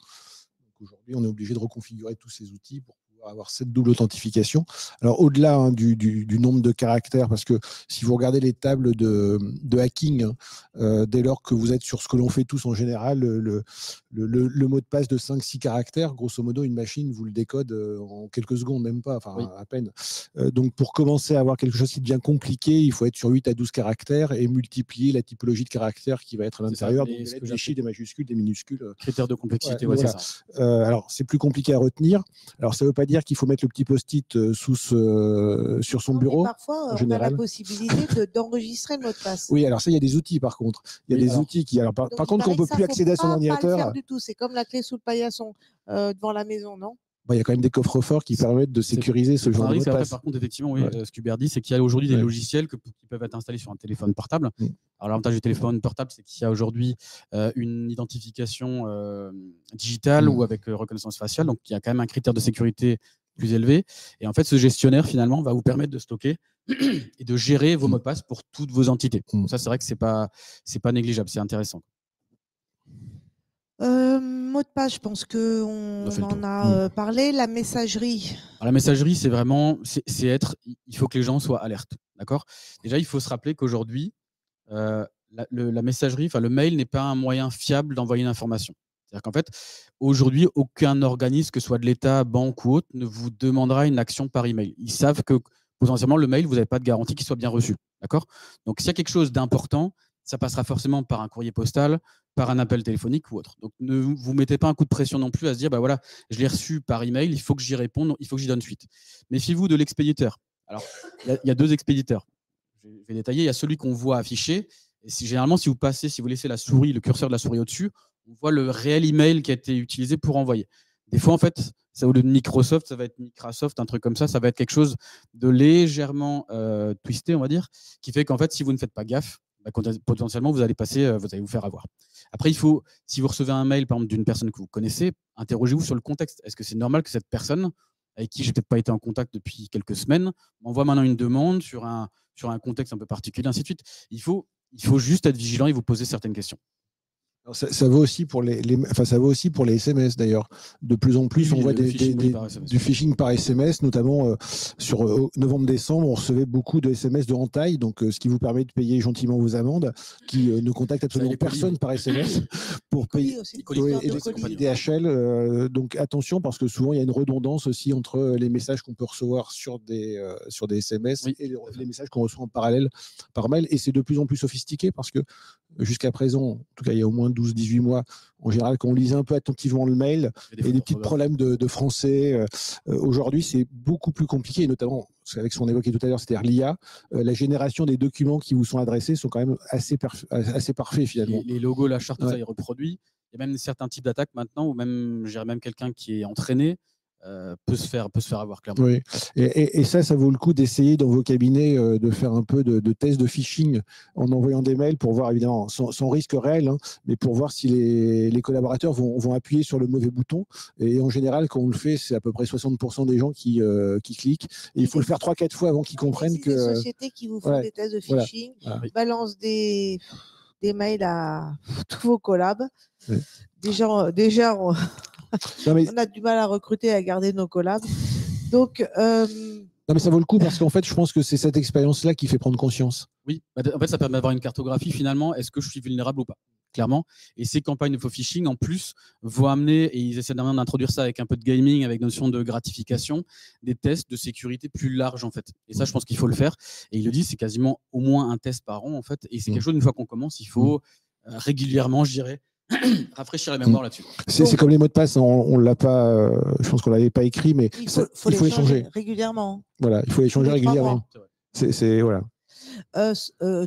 Aujourd'hui, on est obligé de reconfigurer tous ces outils pour avoir cette double authentification. Alors, au-delà du nombre de caractères, parce que si vous regardez les tables de hacking, dès lors que vous êtes sur ce que l'on fait tous en général, le mot de passe de 5-6 caractères, grosso modo, une machine vous le décode en quelques secondes, même pas, enfin à peine. Donc, pour commencer à avoir quelque chose qui devient compliqué, il faut être sur 8 à 12 caractères et multiplier la typologie de caractères qui va être à l'intérieur, des chiffres, des majuscules, des minuscules. Critères de complexité, voilà. C'est ça. Alors, c'est plus compliqué à retenir. Alors, ça ne veut pas dire qu'il faut mettre le petit post-it sur son bureau. Parfois, on a la possibilité d'enregistrer le mot de passe. Oui, alors ça, il y a des outils par contre. Il y a des outils qui. Alors, par contre, qu'on ne peut plus accéder à son ordinateur. Pas le faire du tout. C'est comme la clé sous le paillasson devant la maison, non? Il y a quand même des coffres-forts qui permettent de sécuriser ce genre de mot de passe. Par contre, effectivement, oui, ce qu'Hubert dit, c'est qu'il y a aujourd'hui des logiciels qui peuvent être installés sur un téléphone portable. Alors, l'avantage du téléphone portable, c'est qu'il y a aujourd'hui une identification digitale ou avec reconnaissance faciale. Donc, il y a quand même un critère de sécurité plus élevé. Et en fait, ce gestionnaire, finalement, va vous permettre de stocker et de gérer vos mots de passe pour toutes vos entités. Donc, ça, c'est vrai que c'est pas négligeable, c'est intéressant. Mot de passe, je pense qu'on en a parlé. La messagerie. Alors, la messagerie, c'est vraiment, il faut que les gens soient alertes. D'accord? Déjà, il faut se rappeler qu'aujourd'hui, la messagerie, le mail n'est pas un moyen fiable d'envoyer une information. C'est-à-dire qu'en fait, aujourd'hui, aucun organisme, que ce soit de l'État, banque ou autre, ne vous demandera une action par email. Ils savent que potentiellement, le mail, vous n'avez pas de garantie qu'il soit bien reçu. D'accord? Donc, s'il y a quelque chose d'important, ça passera forcément par un courrier postal, par un appel téléphonique ou autre. Donc, ne vous mettez pas un coup de pression non plus à se dire, voilà, je l'ai reçu par email, il faut que j'y réponde, il faut que j'y donne suite. Méfiez-vous de l'expéditeur. Alors, il y a 2 expéditeurs. Je vais détailler. Il y a celui qu'on voit affiché. Et généralement, si vous laissez le curseur de la souris au-dessus, on voit le réel email qui a été utilisé pour envoyer. Des fois, en fait, ça, au lieu de Microsoft, ça va être Microsoft, un truc comme ça va être quelque chose de légèrement twisté, on va dire, qui fait qu'en fait, si vous ne faites pas gaffe, potentiellement, vous allez vous faire avoir. Après, si vous recevez un mail, par exemple, d'une personne que vous connaissez, interrogez-vous sur le contexte. Est-ce que c'est normal que cette personne, avec qui j'ai peut-être pas été en contact depuis quelques semaines, m'envoie maintenant une demande sur un contexte un peu particulier, ainsi de suite. Il faut juste être vigilant et vous poser certaines questions. Alors ça vaut aussi pour ça vaut aussi pour les SMS d'ailleurs. De plus en plus, on voit du phishing par SMS, notamment sur novembre-décembre, on recevait beaucoup de SMS de entaille, donc ce qui vous permet de payer gentiment vos amendes, qui ne contactent absolument personne par SMS pour payer les DHL. Donc attention, parce que souvent il y a une redondance aussi entre les messages qu'on peut recevoir sur des SMS et les messages qu'on reçoit en parallèle par mail, et c'est de plus en plus sophistiqué parce que jusqu'à présent, en tout cas il y a au moins 12-18 mois, en général, quand on lisait un peu attentivement le mail, et des petits problèmes de français. Aujourd'hui, c'est beaucoup plus compliqué, et notamment, avec ce qu'on évoquait tout à l'heure, c'est-à-dire l'IA, la génération des documents qui vous sont adressés sont quand même assez parfaits finalement. Les logos, la charte, tout ça est reproduit. Il y a même certains types d'attaques maintenant, ou même quelqu'un qui est entraîné peut se faire avoir clairement. Oui. Et ça vaut le coup d'essayer dans vos cabinets de faire un peu de tests de phishing en envoyant des mails pour voir, évidemment, sans risque réel, hein, mais pour voir si les collaborateurs vont appuyer sur le mauvais bouton. Et en général, quand on le fait, c'est à peu près 60% des gens qui cliquent. Et il faut le faire 3-4 fois avant qu'ils comprennent que... Des sociétés qui vous font des tests de phishing, balancent des mails à tous vos collabs. Oui. Déjà on a du mal à recruter et à garder nos collabs. Donc, non, mais ça vaut le coup parce qu'en fait, je pense que c'est cette expérience-là qui fait prendre conscience. Oui, en fait, ça permet d'avoir une cartographie finalement. Est-ce que je suis vulnérable ou pas ? Clairement. Et ces campagnes de faux phishing, en plus, vont amener, et ils essaient d'introduire ça avec un peu de gaming, avec notion de gratification, des tests de sécurité plus larges, en fait. Et ça, je pense qu'il faut le faire. Et ils le disent, c'est quasiment au moins un test par an, en fait. Et c'est quelque chose, une fois qu'on commence, il faut régulièrement, je dirais, rafraîchir la mémoire là-dessus. C'est comme les mots de passe, on l'a pas, je pense qu'on l'avait pas écrit, mais il faut les changer régulièrement. Voilà, il faut les changer régulièrement. Voilà.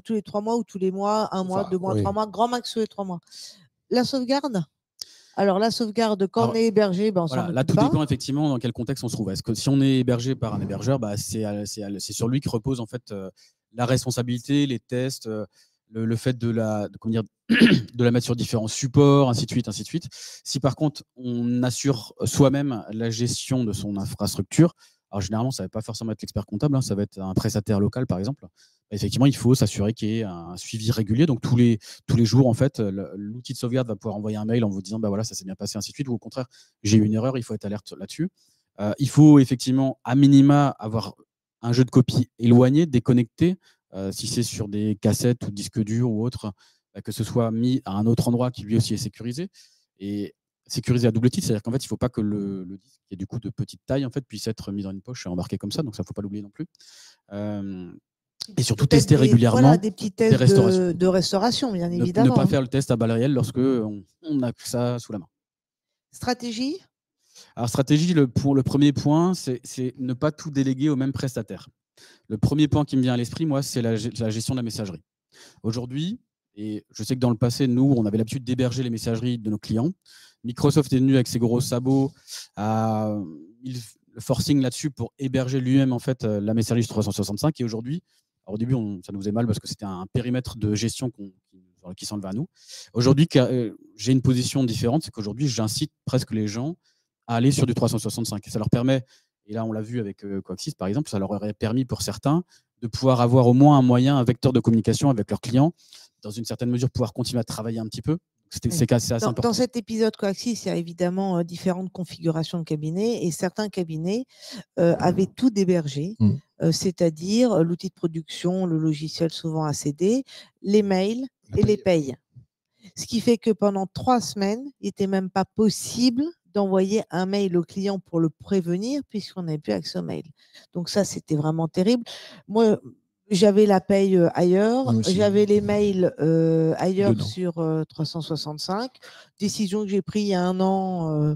Tous les 3 mois ou tous les mois, 1 mois, 2 mois, 3 mois, grand max tous les 3 mois. La sauvegarde. Alors la sauvegarde, quand on est hébergé, on s'en occupe là, tout pas. dépend effectivement dans quel contexte on se trouve. Est-ce que si on est hébergé par un hébergeur, c'est sur lui que repose en fait la responsabilité, les tests. Le fait de la mettre sur différents supports, ainsi de suite. Si par contre, on assure soi-même la gestion de son infrastructure, alors généralement, ça ne va pas forcément être l'expert comptable, hein, ça va être un prestataire local, par exemple. Effectivement, il faut s'assurer qu'il y ait un suivi régulier. Donc, tous les jours, en fait, l'outil de sauvegarde va pouvoir envoyer un mail en vous disant voilà, ça s'est bien passé, ainsi de suite. Ou au contraire, j'ai eu une erreur, il faut être alerte là-dessus. Il faut effectivement, à minima, avoir un jeu de copie éloigné, déconnecté. Si c'est sur des cassettes ou disques durs ou autre, que ce soit mis à un autre endroit qui lui aussi est sécurisé. Et sécurisé à double titre, c'est-à-dire qu'en fait, il ne faut pas que le disque, qui est du coup de petite taille, en fait, puisse être mis dans une poche et embarqué comme ça. Donc ça, il ne faut pas l'oublier non plus. Et surtout tester régulièrement. Voilà, des petits tests de restauration, bien évidemment. Ne pas faire le test à balles réelles lorsque on a ça sous la main. Stratégie ? Alors, stratégie, pour le premier point, c'est ne pas tout déléguer au même prestataire. Le premier point qui me vient à l'esprit, moi, c'est la gestion de la messagerie. Aujourd'hui, et je sais que dans le passé, nous, on avait l'habitude d'héberger les messageries de nos clients. Microsoft est venu avec ses gros sabots à le forcing là-dessus pour héberger lui-même en fait la messagerie 365. Et aujourd'hui, au début, ça nous faisait mal parce que c'était un périmètre de gestion qui s'enlevait à nous. Aujourd'hui, j'ai une position différente, c'est qu'aujourd'hui, j'incite presque les gens à aller sur du 365. Et ça leur permet, et là on l'a vu avec Coaxis par exemple, ça leur aurait permis pour certains de pouvoir avoir au moins un moyen, un vecteur de communication avec leurs clients, dans une certaine mesure pouvoir continuer à travailler un petit peu. C'est assez important. Dans cet épisode Coaxis, il y a évidemment différentes configurations de cabinets et certains cabinets avaient tout hébergé, c'est-à-dire l'outil de production, le logiciel souvent ACD, les mails et les payes. Ce qui fait que pendant 3 semaines, il n'était même pas possible d'envoyer un mail au client pour le prévenir puisqu'on n'avait plus accès au mail. Donc ça, c'était vraiment terrible. Moi, j'avais la paye ailleurs, j'avais les mails ailleurs sur 365. Décision que j'ai prise il y a 1 an.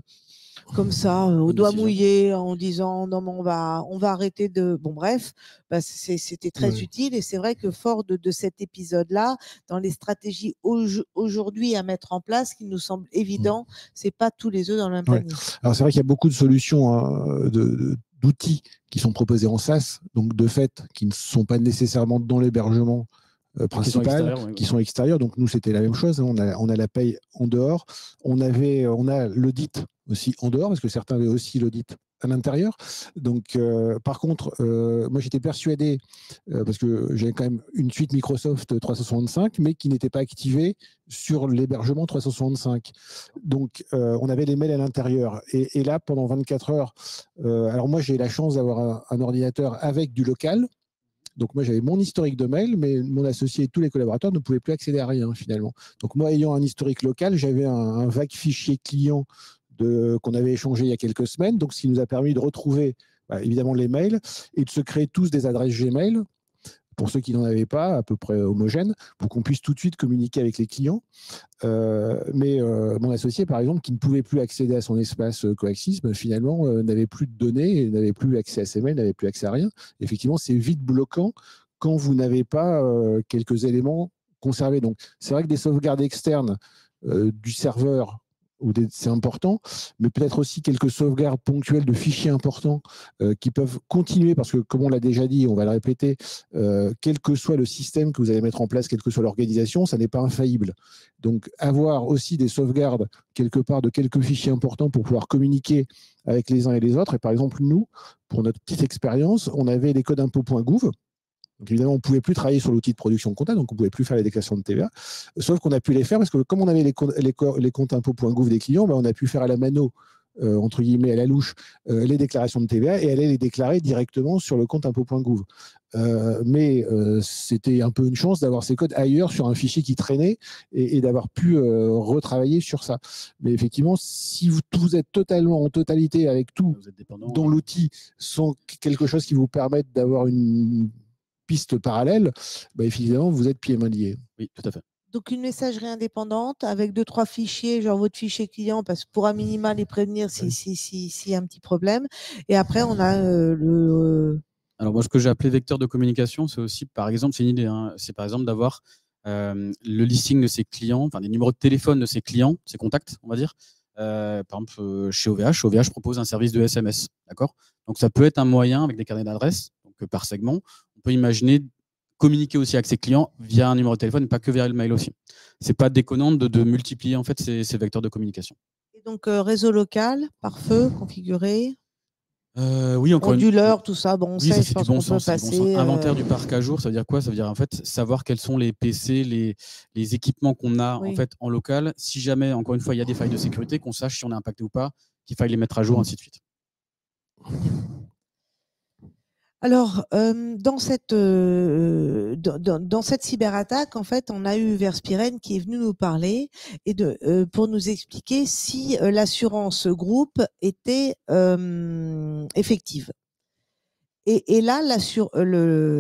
comme ça, au Une doigt décision. mouillé, en disant non, mais on va arrêter de. Bon, bref, bah, c'était très Ouais. utile et c'est vrai que fort de cet épisode-là, dans les stratégies aujourd'hui à mettre en place, qui nous semble évident, c'est pas tous les œufs dans le même Ouais. panier. Alors c'est vrai qu'il y a beaucoup de solutions, hein, d'outils qui sont proposés en SaaS, donc de fait, qui ne sont pas nécessairement dans l'hébergement Qui sont principal, extérieurs, oui, qui sont extérieurs. Donc nous, c'était la même chose, hein. On a la paye en dehors. On a l'audit aussi en dehors, parce que certains avaient aussi l'audit à l'intérieur. Donc, par contre, moi, j'étais persuadé, parce que j'avais quand même une suite Microsoft 365, mais qui n'était pas activée sur l'hébergement 365. Donc, on avait les mails à l'intérieur. Et là, pendant 24 heures, alors moi, j'ai la chance d'avoir un ordinateur avec du local. Donc moi, j'avais mon historique de mail, mais mon associé et tous les collaborateurs ne pouvaient plus accéder à rien finalement. Donc moi, ayant un historique local, j'avais un vague fichier client qu'on avait échangé il y a quelques semaines, donc ce qui nous a permis de retrouver évidemment les mails et de se créer tous des adresses Gmail, pour ceux qui n'en avaient pas, à peu près homogènes, pour qu'on puisse tout de suite communiquer avec les clients. Mais mon associé, par exemple, qui ne pouvait plus accéder à son espace Coaxis, finalement, n'avait plus de données, n'avait plus accès à ses mails, n'avait plus accès à rien. Effectivement, c'est vite bloquant quand vous n'avez pas quelques éléments conservés. Donc, c'est vrai que des sauvegardes externes du serveur, c'est important, mais peut-être aussi quelques sauvegardes ponctuelles de fichiers importants qui peuvent continuer, parce que comme on l'a déjà dit, on va le répéter, quel que soit le système que vous allez mettre en place, quelle que soit l'organisation, ça n'est pas infaillible. Donc, avoir aussi des sauvegardes quelque part de quelques fichiers importants pour pouvoir communiquer avec les uns et les autres. Et par exemple, nous, pour notre petite expérience, on avait les codes impôts.gouv. Donc évidemment, on ne pouvait plus travailler sur l'outil de production comptable, donc on ne pouvait plus faire les déclarations de TVA. Sauf qu'on a pu les faire parce que comme on avait les comptes impôts.gouv des clients, on a pu faire à la mano, entre guillemets, à la louche, les déclarations de TVA et aller les déclarer directement sur le compte impôts.gouv. Mais c'était un peu une chance d'avoir ces codes ailleurs sur un fichier qui traînait et d'avoir pu retravailler sur ça. Mais effectivement, si vous êtes totalement en totalité avec tout Vous êtes dépendant. dans l'outil, sans quelque chose qui vous permette d'avoir une piste parallèle, évidemment, vous êtes pieds et mains liés. Oui, tout à fait. Donc, une messagerie indépendante avec 2-3 fichiers, genre votre fichier client, parce que pour un minima les prévenir s'il y a un petit problème. Et après, on a Alors moi, ce que j'ai appelé vecteur de communication, c'est aussi, par exemple, c'est une idée, hein, c'est par exemple d'avoir le listing de ses clients, enfin des numéros de téléphone de ses clients, ses contacts, on va dire. Par exemple, chez OVH propose un service de SMS, d'accord ? Donc ça peut être un moyen avec des carnets d'adresses, donc par segment. On peut imaginer communiquer aussi avec ses clients via un numéro de téléphone, pas que via le mail aussi. C'est pas déconnant de multiplier en fait ces vecteurs de communication. Et donc réseau local, pare-feu, configuré. Oui, encore onduleur, tout ça, bon, on oui, sait, ça, je c'est du pense bon qu'on peut sens. C'est du bon passer. sens. Inventaire du parc à jour, ça veut dire quoi ? Ça veut dire en fait savoir quels sont les PC, les équipements qu'on a Oui. en fait en local. Si jamais, encore une fois, il y a des failles de sécurité, qu'on sache si on est impacté ou pas, qu'il faille les mettre à jour, ainsi de suite. Alors, dans cette cyberattaque, en fait, on a eu Verspiren qui est venu nous parler et pour nous expliquer si l'assurance groupe était effective. Et là,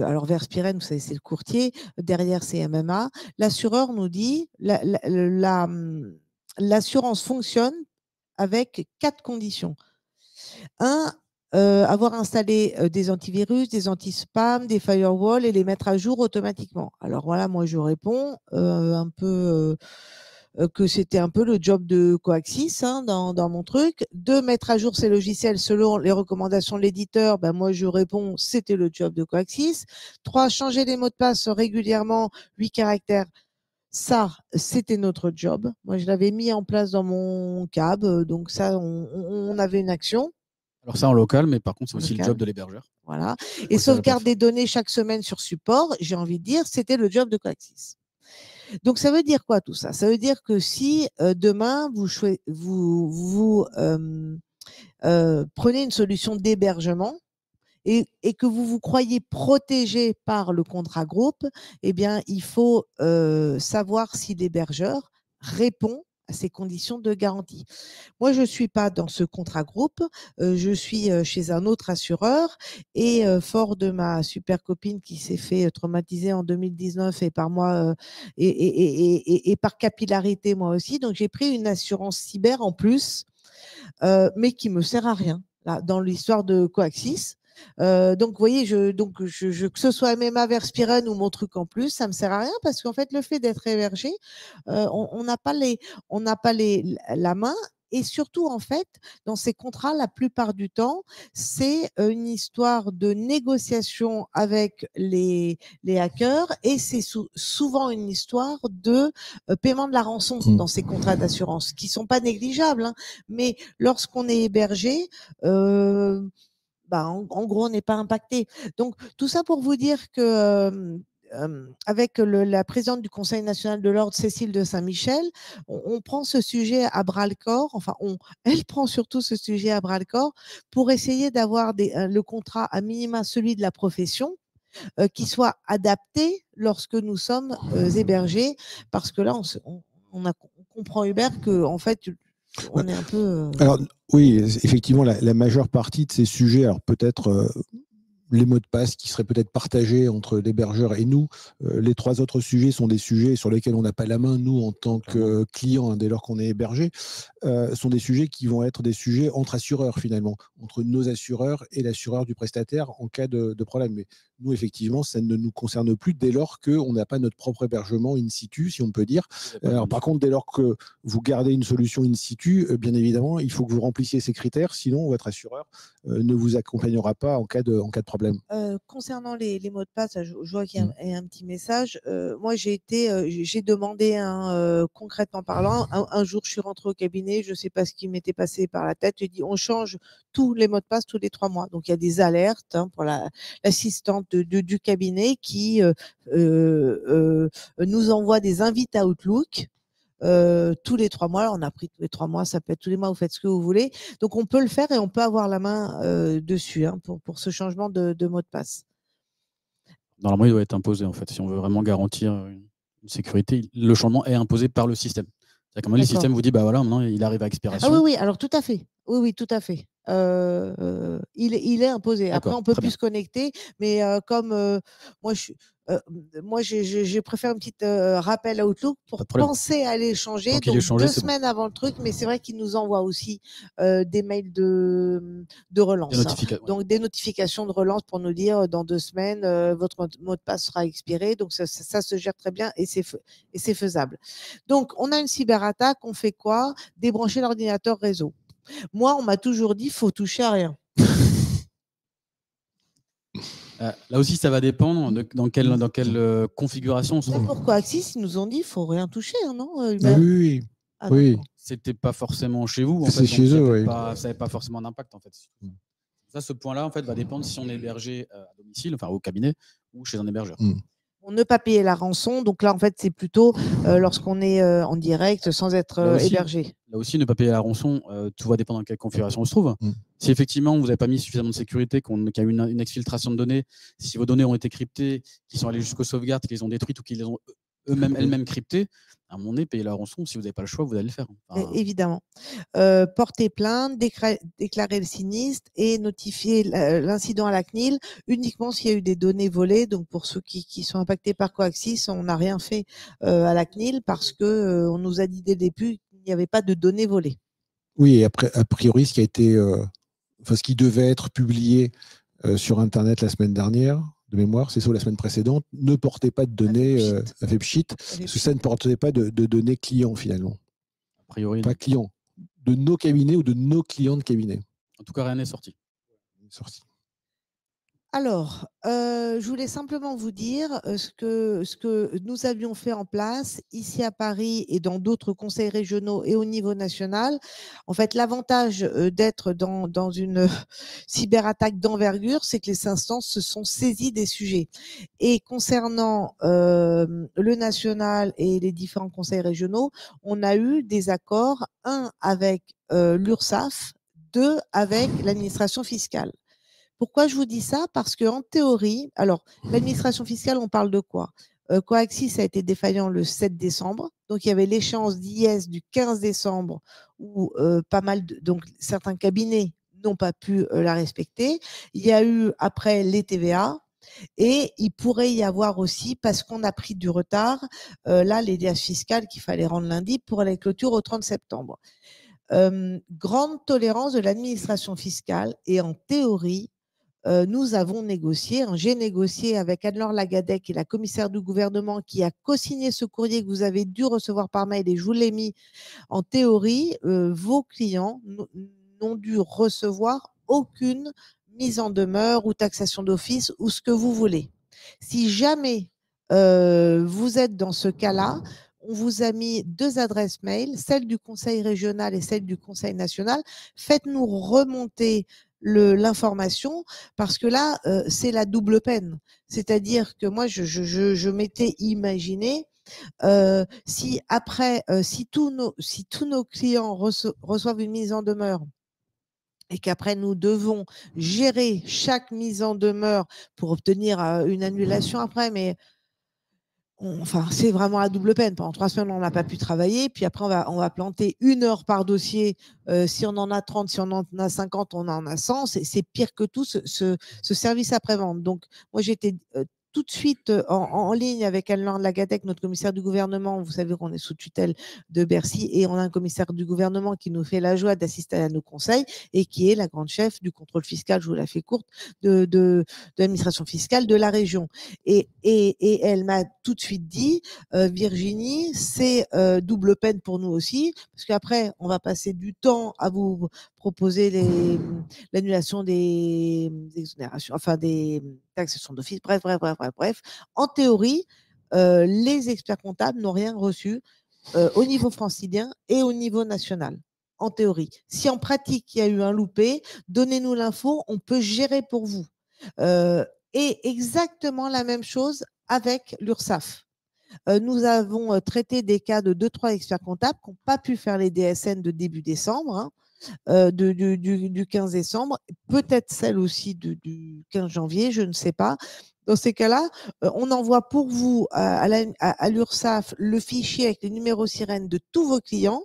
alors Verspiren, vous savez, c'est le courtier, derrière c'est MMA. L'assureur nous dit l'assurance fonctionne avec 4 conditions. 1, avoir installé des antivirus, des anti-spam, des firewalls et les mettre à jour automatiquement. Alors voilà, moi je réponds un peu que c'était un peu le job de Coaxis dans mon truc. 2, mettre à jour ces logiciels selon les recommandations de l'éditeur. Moi je réponds, c'était le job de Coaxis. 3, changer les mots de passe régulièrement, 8 caractères. Ça, c'était notre job. Moi, je l'avais mis en place dans mon CAB. Donc ça, on avait une action. Alors ça en local, mais par contre, c'est aussi le job de l'hébergeur. Voilà. Et sauvegarde des données chaque semaine sur support, j'ai envie de dire, c'était le job de Coaxis. Donc, ça veut dire quoi tout ça ? Ça veut dire que si demain, vous prenez une solution d'hébergement et que vous croyez protégé par le contrat groupe, eh bien, il faut savoir si l'hébergeur répond à ces conditions de garantie. Moi, je ne suis pas dans ce contrat groupe, je suis chez un autre assureur et fort de ma super copine qui s'est fait traumatiser en 2019 et par moi et par capillarité moi aussi, donc j'ai pris une assurance cyber en plus mais qui me sert à rien là, dans l'histoire de Coaxis. Donc, vous voyez, que ce soit MMA Verspiren ou mon truc en plus, ça me sert à rien parce qu'en fait, le fait d'être hébergé, on n'a pas la main. Et surtout, en fait, dans ces contrats, la plupart du temps, c'est une histoire de négociation avec les hackers et c'est souvent une histoire de paiement de la rançon dans ces contrats d'assurance qui sont pas négligeables. Hein, mais lorsqu'on est hébergé, en gros, on n'est pas impacté. Donc, tout ça pour vous dire que avec la présidente du Conseil national de l'ordre, Cécile de Saint-Michel, on prend ce sujet à bras-le-corps, elle prend surtout ce sujet à bras-le-corps pour essayer d'avoir le contrat à minima, celui de la profession, qui soit adapté lorsque nous sommes hébergés, parce que là, on comprend, Hubert, que en fait, on est un peu... Alors, oui, effectivement, la majeure partie de ces sujets, alors peut-être les mots de passe qui seraient peut-être partagés entre l'hébergeur et nous. Les 3 autres sujets sont des sujets sur lesquels on n'a pas la main, nous, en tant que clients, dès lors qu'on est hébergé, sont des sujets qui vont être des sujets entre assureurs, finalement, entre nos assureurs et l'assureur du prestataire en cas de problème. Mais nous, effectivement, ça ne nous concerne plus dès lors qu'on n'a pas notre propre hébergement in situ, si on peut dire. Alors, par contre, dès lors que vous gardez une solution in situ, bien évidemment, il faut que vous remplissiez ces critères, sinon votre assureur ne vous accompagnera pas en cas de problème. Concernant les mots de passe, je vois qu'il y a un petit message. Moi, j'ai demandé concrètement parlant, un jour, je suis rentrée au cabinet, je ne sais pas ce qui m'était passé par la tête, j'ai dit on change tous les mots de passe tous les 3 mois. Donc, il y a des alertes pour l'assistante du cabinet qui nous envoie des invites à Outlook. Tous les 3 mois, on a pris tous les 3 mois, ça peut être tous les mois, vous faites ce que vous voulez. Donc, on peut le faire et on peut avoir la main dessus pour ce changement de mot de passe. Normalement, il doit être imposé, en fait. Si on veut vraiment garantir une sécurité, le changement est imposé par le système. C'est-à-dire qu'à un moment, le système vous dit, maintenant, il arrive à expiration. Ah oui, alors tout à fait. Oui, tout à fait. Il est imposé. Après, on peut plus se connecter, mais comme moi, j'ai préféré un petit rappel à Outlook pour penser à aller changer. Donc, 2 semaines avant le truc, mais c'est vrai qu'il nous envoie aussi des mails de relance. Donc, des notifications de relance pour nous dire dans 2 semaines, votre mot de passe sera expiré. Donc, ça se gère très bien et c'est faisable. Donc, on a une cyberattaque. On fait quoi? Débrancher l'ordinateur réseau. Moi, on m'a toujours dit, faut toucher à rien. Là aussi, ça va dépendre dans quelle configuration on se trouve. Pourquoi Axis, ils nous ont dit, il ne faut rien toucher, non Oui. Oui. C'était pas forcément chez vous. C'est chez eux, oui. Ça n'avait pas forcément d'impact, en fait. Ça, ce point-là, en fait, va dépendre si on est hébergé à domicile, enfin au cabinet, ou chez un hébergeur. On ne pas payer la rançon. Donc là, en fait, c'est plutôt lorsqu'on est en direct sans être hébergé. Là aussi, ne pas payer la rançon, tout va dépendre dans quelle configuration on se trouve. Si effectivement, vous n'avez pas mis suffisamment de sécurité, qu'il y a eu une exfiltration de données, si vos données ont été cryptées, qu'ils sont allés jusqu'aux sauvegardes, qu'ils les ont détruites ou qu'ils les ont elles-mêmes cryptées, à un moment donné, payer la rançon, si vous n'avez pas le choix, vous allez le faire. Évidemment. Porter plainte, déclarer le sinistre et notifier l'incident à la CNIL uniquement s'il y a eu des données volées. Donc, pour ceux qui sont impactés par Coaxis, on n'a rien fait à la CNIL parce qu'on nous a dit dès le début qu'il n'y avait pas de données volées. Oui, et après, a priori, ce qui devait être publié sur Internet la semaine dernière, de mémoire, c'est ça, la semaine précédente, ne portait pas de données AFEPSHIT, parce que ça ne portait pas de données clients finalement. A priori, pas clients, de nos cabinets ou de nos clients de cabinet. En tout cas, rien n'est sorti. Alors, je voulais simplement vous dire ce que nous avions fait en place ici à Paris et dans d'autres conseils régionaux et au niveau national. En fait, l'avantage d'être dans une cyberattaque d'envergure, c'est que les instances se sont saisies des sujets. Et concernant le national et les différents conseils régionaux, on a eu des accords, 1 avec l'URSSAF, 2 avec l'administration fiscale. Pourquoi je vous dis ça? Parce qu'en théorie, alors l'administration fiscale, on parle de quoi? Coaxis a été défaillant le 7 décembre. Donc, il y avait l'échéance d'IS du 15 décembre où donc certains cabinets n'ont pas pu la respecter. Il y a eu après les TVA. Et il pourrait y avoir aussi, parce qu'on a pris du retard, là, les liasses fiscales qu'il fallait rendre lundi pour la clôture au 30 septembre. Grande tolérance de l'administration fiscale et en théorie, nous avons négocié, j'ai négocié avec Anne-Laure Lagadec, qui est la commissaire du gouvernement, qui a co-signé ce courrier que vous avez dû recevoir par mail et je vous l'ai mis. En théorie, vos clients n'ont dû recevoir aucune mise en demeure ou taxation d'office ou ce que vous voulez. Si jamais vous êtes dans ce cas-là, on vous a mis 2 adresses mail, celle du Conseil régional et celle du Conseil national. Faites-nous remonter l'information parce que là, c'est la double peine. C'est-à-dire que moi, je m'étais imaginé si après, si tous nos clients reçoivent une mise en demeure et qu'après nous devons gérer chaque mise en demeure pour obtenir une annulation après, mais enfin, c'est vraiment la double peine. Pendant 3 semaines, on n'a pas pu travailler. Puis après, on va planter 1 heure par dossier. Si on en a 30, si on en a 50, on en a 100. C'est pire que tout ce service après-vente. Donc, moi, j'étais tout de suite en ligne avec Anne-Laure Lagadec, notre commissaire du gouvernement. Vous savez qu'on est sous tutelle de Bercy et on a un commissaire du gouvernement qui nous fait la joie d'assister à nos conseils et qui est la grande chef du contrôle fiscal, je vous la fais courte, de l'administration fiscale de la région. Et elle m'a tout de suite dit, Virginie, c'est double peine pour nous aussi, parce qu'après, on va passer du temps à vous proposer l'annulation des exonérations, enfin des taxations d'office, bref. En théorie, les experts comptables n'ont rien reçu au niveau francilien et au niveau national. En théorie. Si en pratique, il y a eu un loupé, donnez-nous l'info, on peut gérer pour vous. Et exactement la même chose avec l'URSSAF. Nous avons traité des cas de 2-3 experts comptables qui n'ont pas pu faire les DSN de début décembre, du 15 décembre, peut-être celle aussi du 15 janvier, je ne sais pas. Dans ces cas-là, on envoie pour vous à l'URSSAF le fichier avec les numéros sirènes de tous vos clients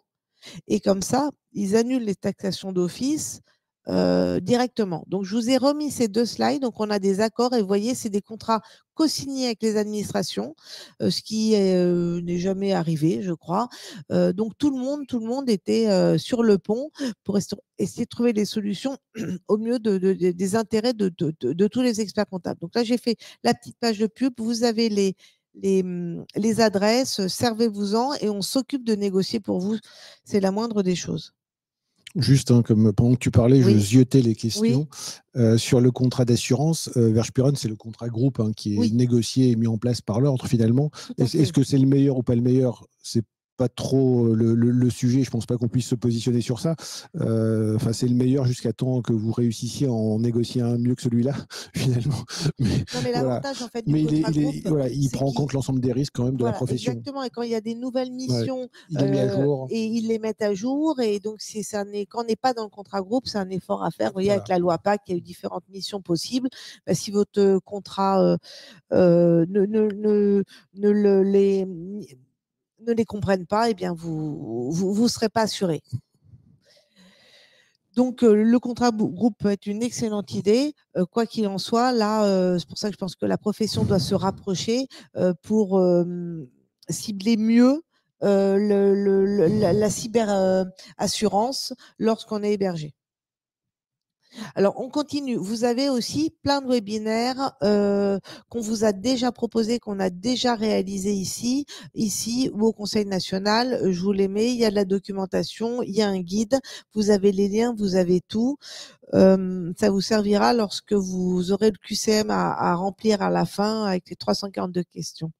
et comme ça, ils annulent les taxations d'office directement. Donc, je vous ai remis ces 2 slides. Donc, on a des accords et vous voyez, c'est des contrats co-signés avec les administrations, ce qui n'est jamais arrivé, je crois. Donc, tout le monde était sur le pont pour essayer de trouver des solutions au mieux des intérêts de tous les experts comptables. Donc là, j'ai fait la petite page de pub. Vous avez les adresses, servez-vous-en et on s'occupe de négocier pour vous. C'est la moindre des choses. Juste, comme pendant que tu parlais, Oui. je ziotais les questions. Oui. Sur le contrat d'assurance, Verschpuren, c'est le contrat groupe qui est Oui. négocié et mis en place par l'ordre finalement. Tout à fait. Est-ce que c'est le meilleur ou pas le meilleur? C'est pas trop le sujet. Je pense pas qu'on puisse se positionner sur ça. Enfin, c'est le meilleur jusqu'à temps que vous réussissiez à en négocier un mieux que celui-là, finalement. Non, mais voilà. l'avantage en fait du Mais contrat groupe, il c'est prend en compte l'ensemble des risques quand même de la profession. Exactement. Et quand il y a des nouvelles missions, il les met à jour. et ils les mettent à jour. Et donc, quand on n'est pas dans le contrat groupe, c'est un effort à faire. Vous voyez, avec la loi PAC, il y a eu différentes missions possibles. Bah, si votre contrat ne les comprennent pas, eh bien, vous serez pas assuré. Donc, le contrat groupe peut être une excellente idée. Quoi qu'il en soit, là, c'est pour ça que je pense que la profession doit se rapprocher pour cibler mieux la cyber-assurance lorsqu'on est hébergé. Alors, on continue. Vous avez aussi plein de webinaires qu'on vous a déjà proposés, qu'on a déjà réalisés ici ou au Conseil national. Je vous les mets. Il y a de la documentation, il y a un guide. Vous avez les liens, vous avez tout. Ça vous servira lorsque vous aurez le QCM à remplir à la fin avec les 342 questions.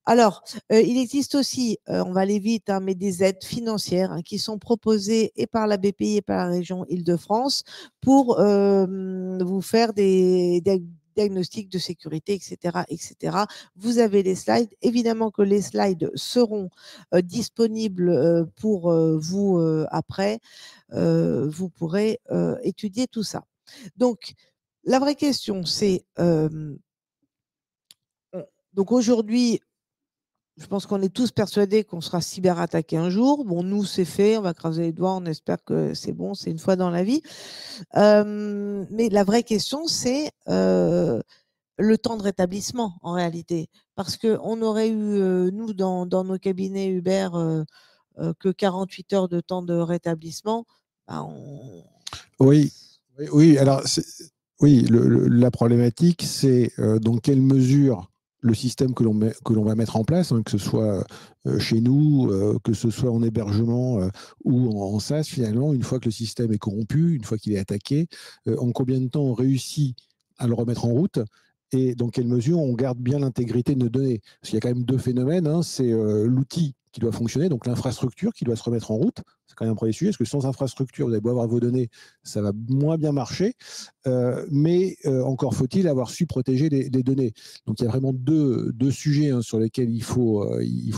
Alors, il existe aussi, on va aller vite, mais des aides financières qui sont proposées et par la BPI et par la région Île-de-France pour vous faire des diagnostics de sécurité, etc. Vous avez les slides. Évidemment que les slides seront disponibles pour vous après. Vous pourrez étudier tout ça. Donc, la vraie question, c'est donc aujourd'hui, je pense qu'on est tous persuadés qu'on sera cyberattaqué un jour. Bon, nous, c'est fait, on va craser les doigts, on espère que c'est bon, c'est une fois dans la vie. Mais la vraie question, c'est le temps de rétablissement, en réalité. Parce qu'on aurait eu, nous, dans nos cabinets Uber, que 48 heures de temps de rétablissement, bah, Oui, oui. Alors, oui, la problématique, c'est dans quelle mesure le système que l'on va mettre en place, hein, que ce soit chez nous, que ce soit en hébergement ou en SaaS, finalement, une fois que le système est corrompu, une fois qu'il est attaqué, en combien de temps on réussit à le remettre en route et dans quelle mesure on garde bien l'intégrité de nos données. Parce qu'il y a quand même deux phénomènes, hein, c'est l'outil qui doit fonctionner, donc l'infrastructure qui doit se remettre en route. C'est quand même un premier sujet, parce que sans infrastructure, vous avez beau avoir vos données, ça va moins bien marcher, mais encore faut-il avoir su protéger les données. Donc il y a vraiment deux sujets sur lesquels il faut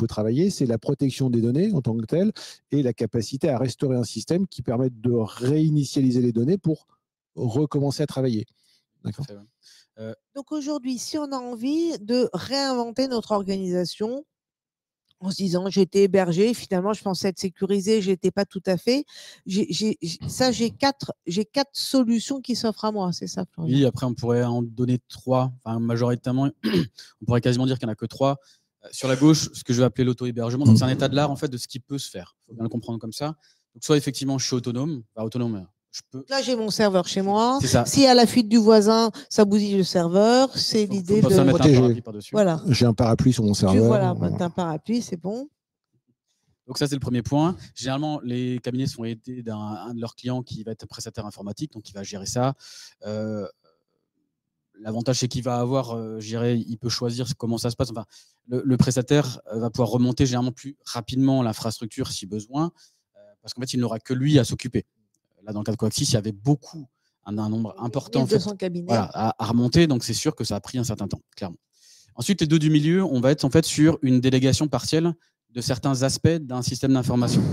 travailler, c'est la protection des données en tant que telle et la capacité à restaurer un système qui permette de réinitialiser les données pour recommencer à travailler. D'accord. Donc aujourd'hui, si on a envie de réinventer notre organisation, en se disant j'étais hébergé, finalement je pensais être sécurisé, je n'étais pas tout à fait. J'ai quatre solutions qui s'offrent à moi, c'est ça, Florian? Oui, après on pourrait en donner 3, enfin, majoritairement, on pourrait quasiment dire qu'il n'y en a que 3. Sur la gauche, ce que je vais appeler l'auto-hébergement, donc c'est un état de l'art en fait de ce qui peut se faire. Il faut bien le comprendre comme ça. Donc soit effectivement je suis autonome, je peux. Là, j'ai mon serveur chez moi. C'est ça. Si à la fuite du voisin, ça bousille le serveur, c'est l'idée de protéger. Un parapluie par-dessus. Voilà. J'ai un parapluie sur mon serveur. Voilà, tu as un parapluie, c'est bon. Donc ça, c'est le premier point. Généralement, les cabinets sont aidés d'un de leurs clients qui va être prestataire informatique, donc il va gérer ça. L'avantage, c'est qu'il va avoir, il peut choisir comment ça se passe. Enfin, le prestataire va pouvoir remonter généralement plus rapidement l'infrastructure si besoin, parce qu'en fait, il n'aura que lui à s'occuper. Là, dans le cas de Coaxis, il y avait beaucoup, un nombre important en fait, voilà, à remonter, donc c'est sûr que ça a pris un certain temps, clairement. Ensuite, les deux du milieu, on va être en fait sur une délégation partielle de certains aspects d'un système d'information.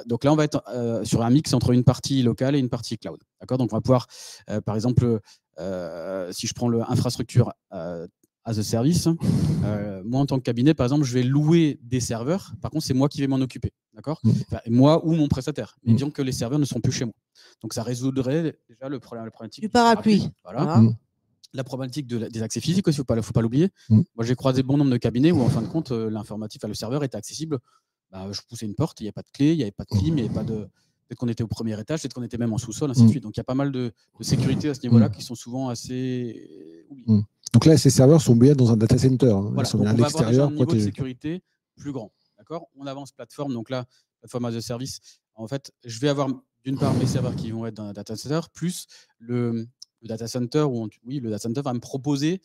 Donc là, on va être sur un mix entre une partie locale et une partie cloud. D'accord ? Donc on va pouvoir, par exemple, si je prends l'infrastructure as a service, moi en tant que cabinet, par exemple, je vais louer des serveurs. Par contre, c'est moi qui vais m'en occuper. D'accord ? Enfin, moi ou mon prestataire. Mais disons que les serveurs ne sont plus chez moi. Donc ça résoudrait déjà le problématique du parapluie. Voilà. La problématique des accès physiques aussi, il ne faut pas l'oublier. Moi, j'ai croisé bon nombre de cabinets où, en fin de compte, l'informatique, le serveur était accessible. Je poussais une porte, il n'y avait pas de clé, il n'y avait pas de clim, il n'y avait pas de. Peut-être qu'on était au premier étage, peut-être qu'on était même en sous-sol, ainsi de suite. Donc, il y a pas mal de sécurité à ce niveau-là qui sont souvent assez oubliés. Donc là, ces serveurs sont bien dans un data center. Hein. Voilà. Ils sont donc, bien à l'extérieur. On va avoir un niveau de sécurité plus grand. D'accord ? On avance plateforme. Donc là, plateforme as a service. En fait, je vais avoir d'une part mes serveurs qui vont être dans un data center, plus le data center, le data center va me proposer,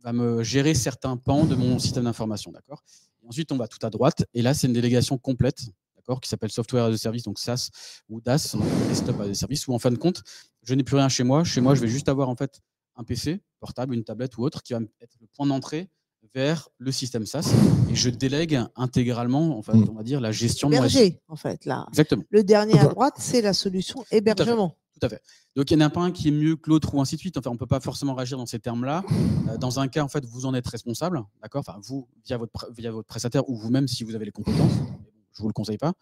va me gérer certains pans de mon système d'information. D'accord ? Et ensuite, on va tout à droite. Et là, c'est une délégation complète, d'accord, qui s'appelle Software as a Service, donc SaaS ou DaaS, donc Desktop as a Service, où en fin de compte, je n'ai plus rien chez moi. Chez moi, je vais juste avoir en fait un PC portable, une tablette ou autre, qui va être le point d'entrée vers le système SaaS, et je délègue intégralement, en fait, on va dire, la gestion de mon hébergé, en fait, là. Exactement. Le dernier à droite, c'est la solution hébergement. Tout à fait. Donc, il n'y en a pas un qui est mieux que l'autre ou ainsi de suite. Enfin, on ne peut pas forcément réagir dans ces termes-là. Dans un cas, en fait, vous en êtes responsable, d'accord ? Enfin, vous, via votre prestataire ou vous-même, si vous avez les compétences. Je ne vous le conseille pas.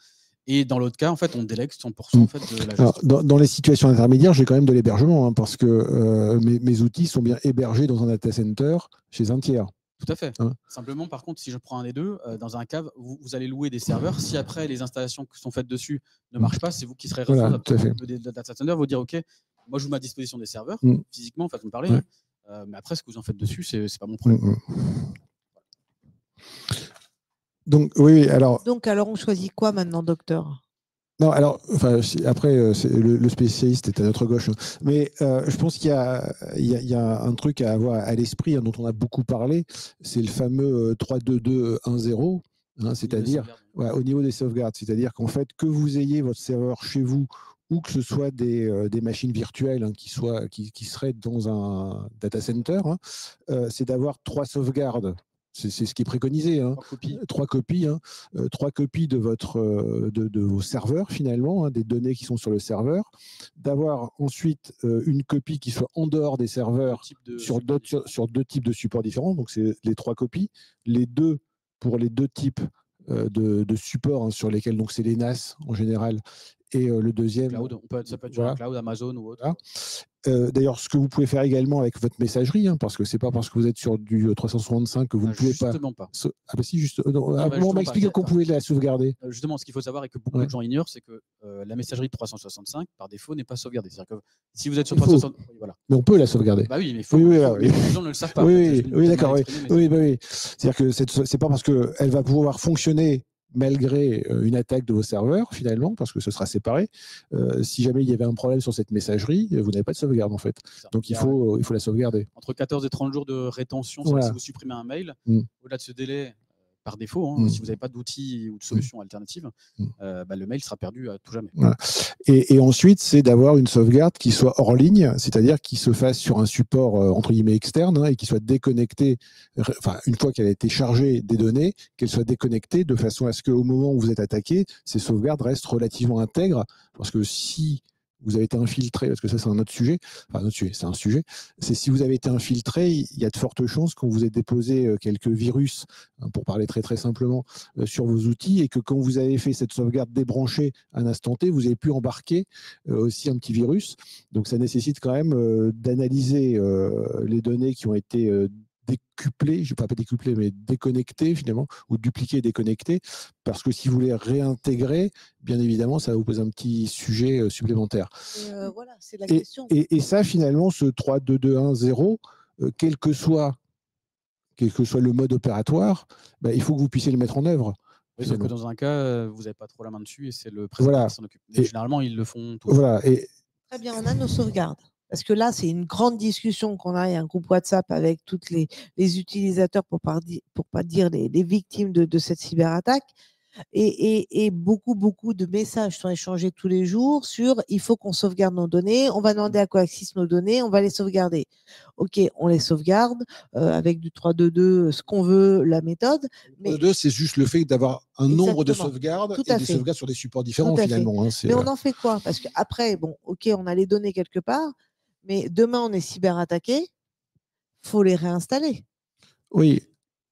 Et dans l'autre cas, en fait, on délègue 100% en fait, de la gestion. Alors, dans les situations intermédiaires, j'ai quand même de l'hébergement, hein, parce que mes outils sont bien hébergés dans un data center chez un tiers. Tout à fait. Simplement, par contre, si je prends un des deux, dans un cas, vous allez louer des serveurs. Si après, les installations qui sont faites dessus ne marchent pas, c'est vous qui serez responsable de data center. Vous dire, OK, moi, je vous mets à disposition des serveurs, physiquement, en fait, vous me parlez. Mais après, ce que vous en faites dessus, ce n'est pas mon problème. Donc, oui, alors. Donc, on choisit quoi maintenant, docteur ? Non, alors, enfin, après, le spécialiste est à notre gauche. Hein. Mais je pense qu'il y a un truc à avoir à l'esprit, hein, dont on a beaucoup parlé, c'est le fameux 3-2-2-1-0, hein, c'est-à-dire au niveau des sauvegardes. C'est-à-dire qu'en fait, que vous ayez votre serveur chez vous ou que ce soit des machines virtuelles, hein, qui seraient dans un data center, hein, c'est d'avoir 3 sauvegardes. C'est ce qui est préconisé. Hein. 3 copies. Hein. 3 copies de vos serveurs, finalement, hein, des données qui sont sur le serveur. D'avoir ensuite une copie qui soit en dehors des serveurs sur 2 types de supports différents. Donc, c'est les 3 copies. Les 2 pour les 2 types de supports, hein, sur lesquels, donc c'est les NAS en général, Et le deuxième. Cloud, ça peut être sur un cloud, Amazon ou autre. Voilà. D'ailleurs, ce que vous pouvez faire également avec votre messagerie, parce que c'est pas parce que vous êtes sur du 365 que vous ne pouvez pas. Justement pas. Ah bah si, juste. On m'a expliqué qu'on pouvait la sauvegarder. Justement, ce qu'il faut savoir et que beaucoup de gens ignorent, c'est que la messagerie de 365, par défaut, n'est pas sauvegardée. C'est-à-dire que si vous êtes sur 365, voilà. Mais on peut la sauvegarder. Bah oui, mais les gens ne le savent pas. Oui, d'accord. Oui. C'est-à-dire que c'est pas parce qu'elle va pouvoir fonctionner malgré une attaque de vos serveurs, finalement, parce que ce sera séparé. Si jamais il y avait un problème sur cette messagerie, vous n'avez pas de sauvegarde, en fait. Donc, il faut la sauvegarder. Entre 14 et 30 jours de rétention, si vous supprimez un mail, au-delà de ce délai, par défaut, si vous n'avez pas d'outils ou de solutions alternatives, le mail sera perdu à tout jamais. Voilà. Et ensuite, c'est d'avoir une sauvegarde qui soit hors ligne, c'est-à-dire qui se fasse sur un support entre guillemets externe et qui soit déconnecté, une fois qu'elle a été chargée des données, qu'elle soit déconnectée de façon à ce qu'au moment où vous êtes attaqué, ces sauvegardes restent relativement intègres, parce que si vous avez été infiltré, parce que ça c'est un autre sujet, c'est un sujet, c'est si vous avez été infiltré, il y a de fortes chances qu'on vous ait déposé quelques virus, pour parler très très simplement, sur vos outils, et que quand vous avez fait cette sauvegarde débranchée à un instant T, vous avez pu embarquer aussi un petit virus. Donc ça nécessite quand même d'analyser les données qui ont été décuplées, pas décuplées, mais déconnectées finalement, ou dupliquées et déconnectées, parce que si vous les réintégrez, bien évidemment, ça va vous poser un petit sujet supplémentaire. Voilà, c'est la question. Et ça, finalement, ce 3-2-2-1-0, quel que soit le mode opératoire, il faut que vous puissiez le mettre en œuvre. Oui, sauf que dans un cas, vous n'avez pas trop la main dessus et c'est le président qui s'en occupe. Mais généralement, ils le font tous. Voilà. Très bien, on a nos sauvegardes. Parce que là, c'est une grande discussion qu'on a. Il y a un groupe WhatsApp avec tous les utilisateurs, pour pas dire les victimes de cette cyberattaque. Et beaucoup de messages sont échangés tous les jours sur il faut qu'on sauvegarde nos données, on va demander à Coaxis nos données, on va les sauvegarder. Ok, on les sauvegarde avec du 3-2-2, ce qu'on veut, la méthode. Mais 3-2-2, c'est juste le fait d'avoir un nombre de sauvegardes et des sauvegardes sur des supports différents finalement. Mais on en fait quoi? Parce qu'après, ok, on a les données quelque part, mais demain on est cyberattaqué, faut les réinstaller. Oui.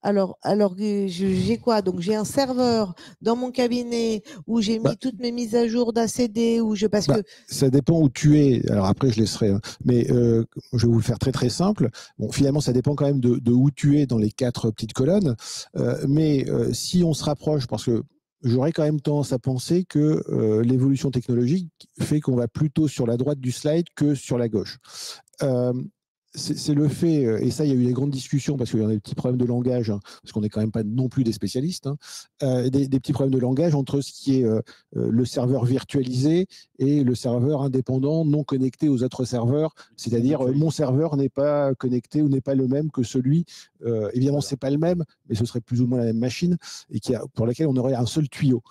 Alors j'ai quoi? Donc j'ai un serveur dans mon cabinet où j'ai mis toutes mes mises à jour d'ACD, que ça dépend où tu es. Alors après je laisserai, mais je vais vous le faire très très simple. Bon, finalement ça dépend quand même de où tu es dans les 4 petites colonnes. Mais si on se rapproche, parce que j'aurais quand même tendance à penser que l'évolution technologique fait qu'on va plutôt sur la droite du slide que sur la gauche. C'est le fait, et ça, il y a eu des grandes discussions parce qu'il y a des petits problèmes de langage, parce qu'on n'est quand même pas non plus des spécialistes, des petits problèmes de langage entre ce qui est le serveur virtualisé et le serveur indépendant non connecté aux autres serveurs. C'est-à-dire, mon serveur n'est pas connecté ou n'est pas le même que celui, évidemment, c'est pas le même, mais ce serait plus ou moins la même machine, et pour laquelle on aurait un seul tuyau.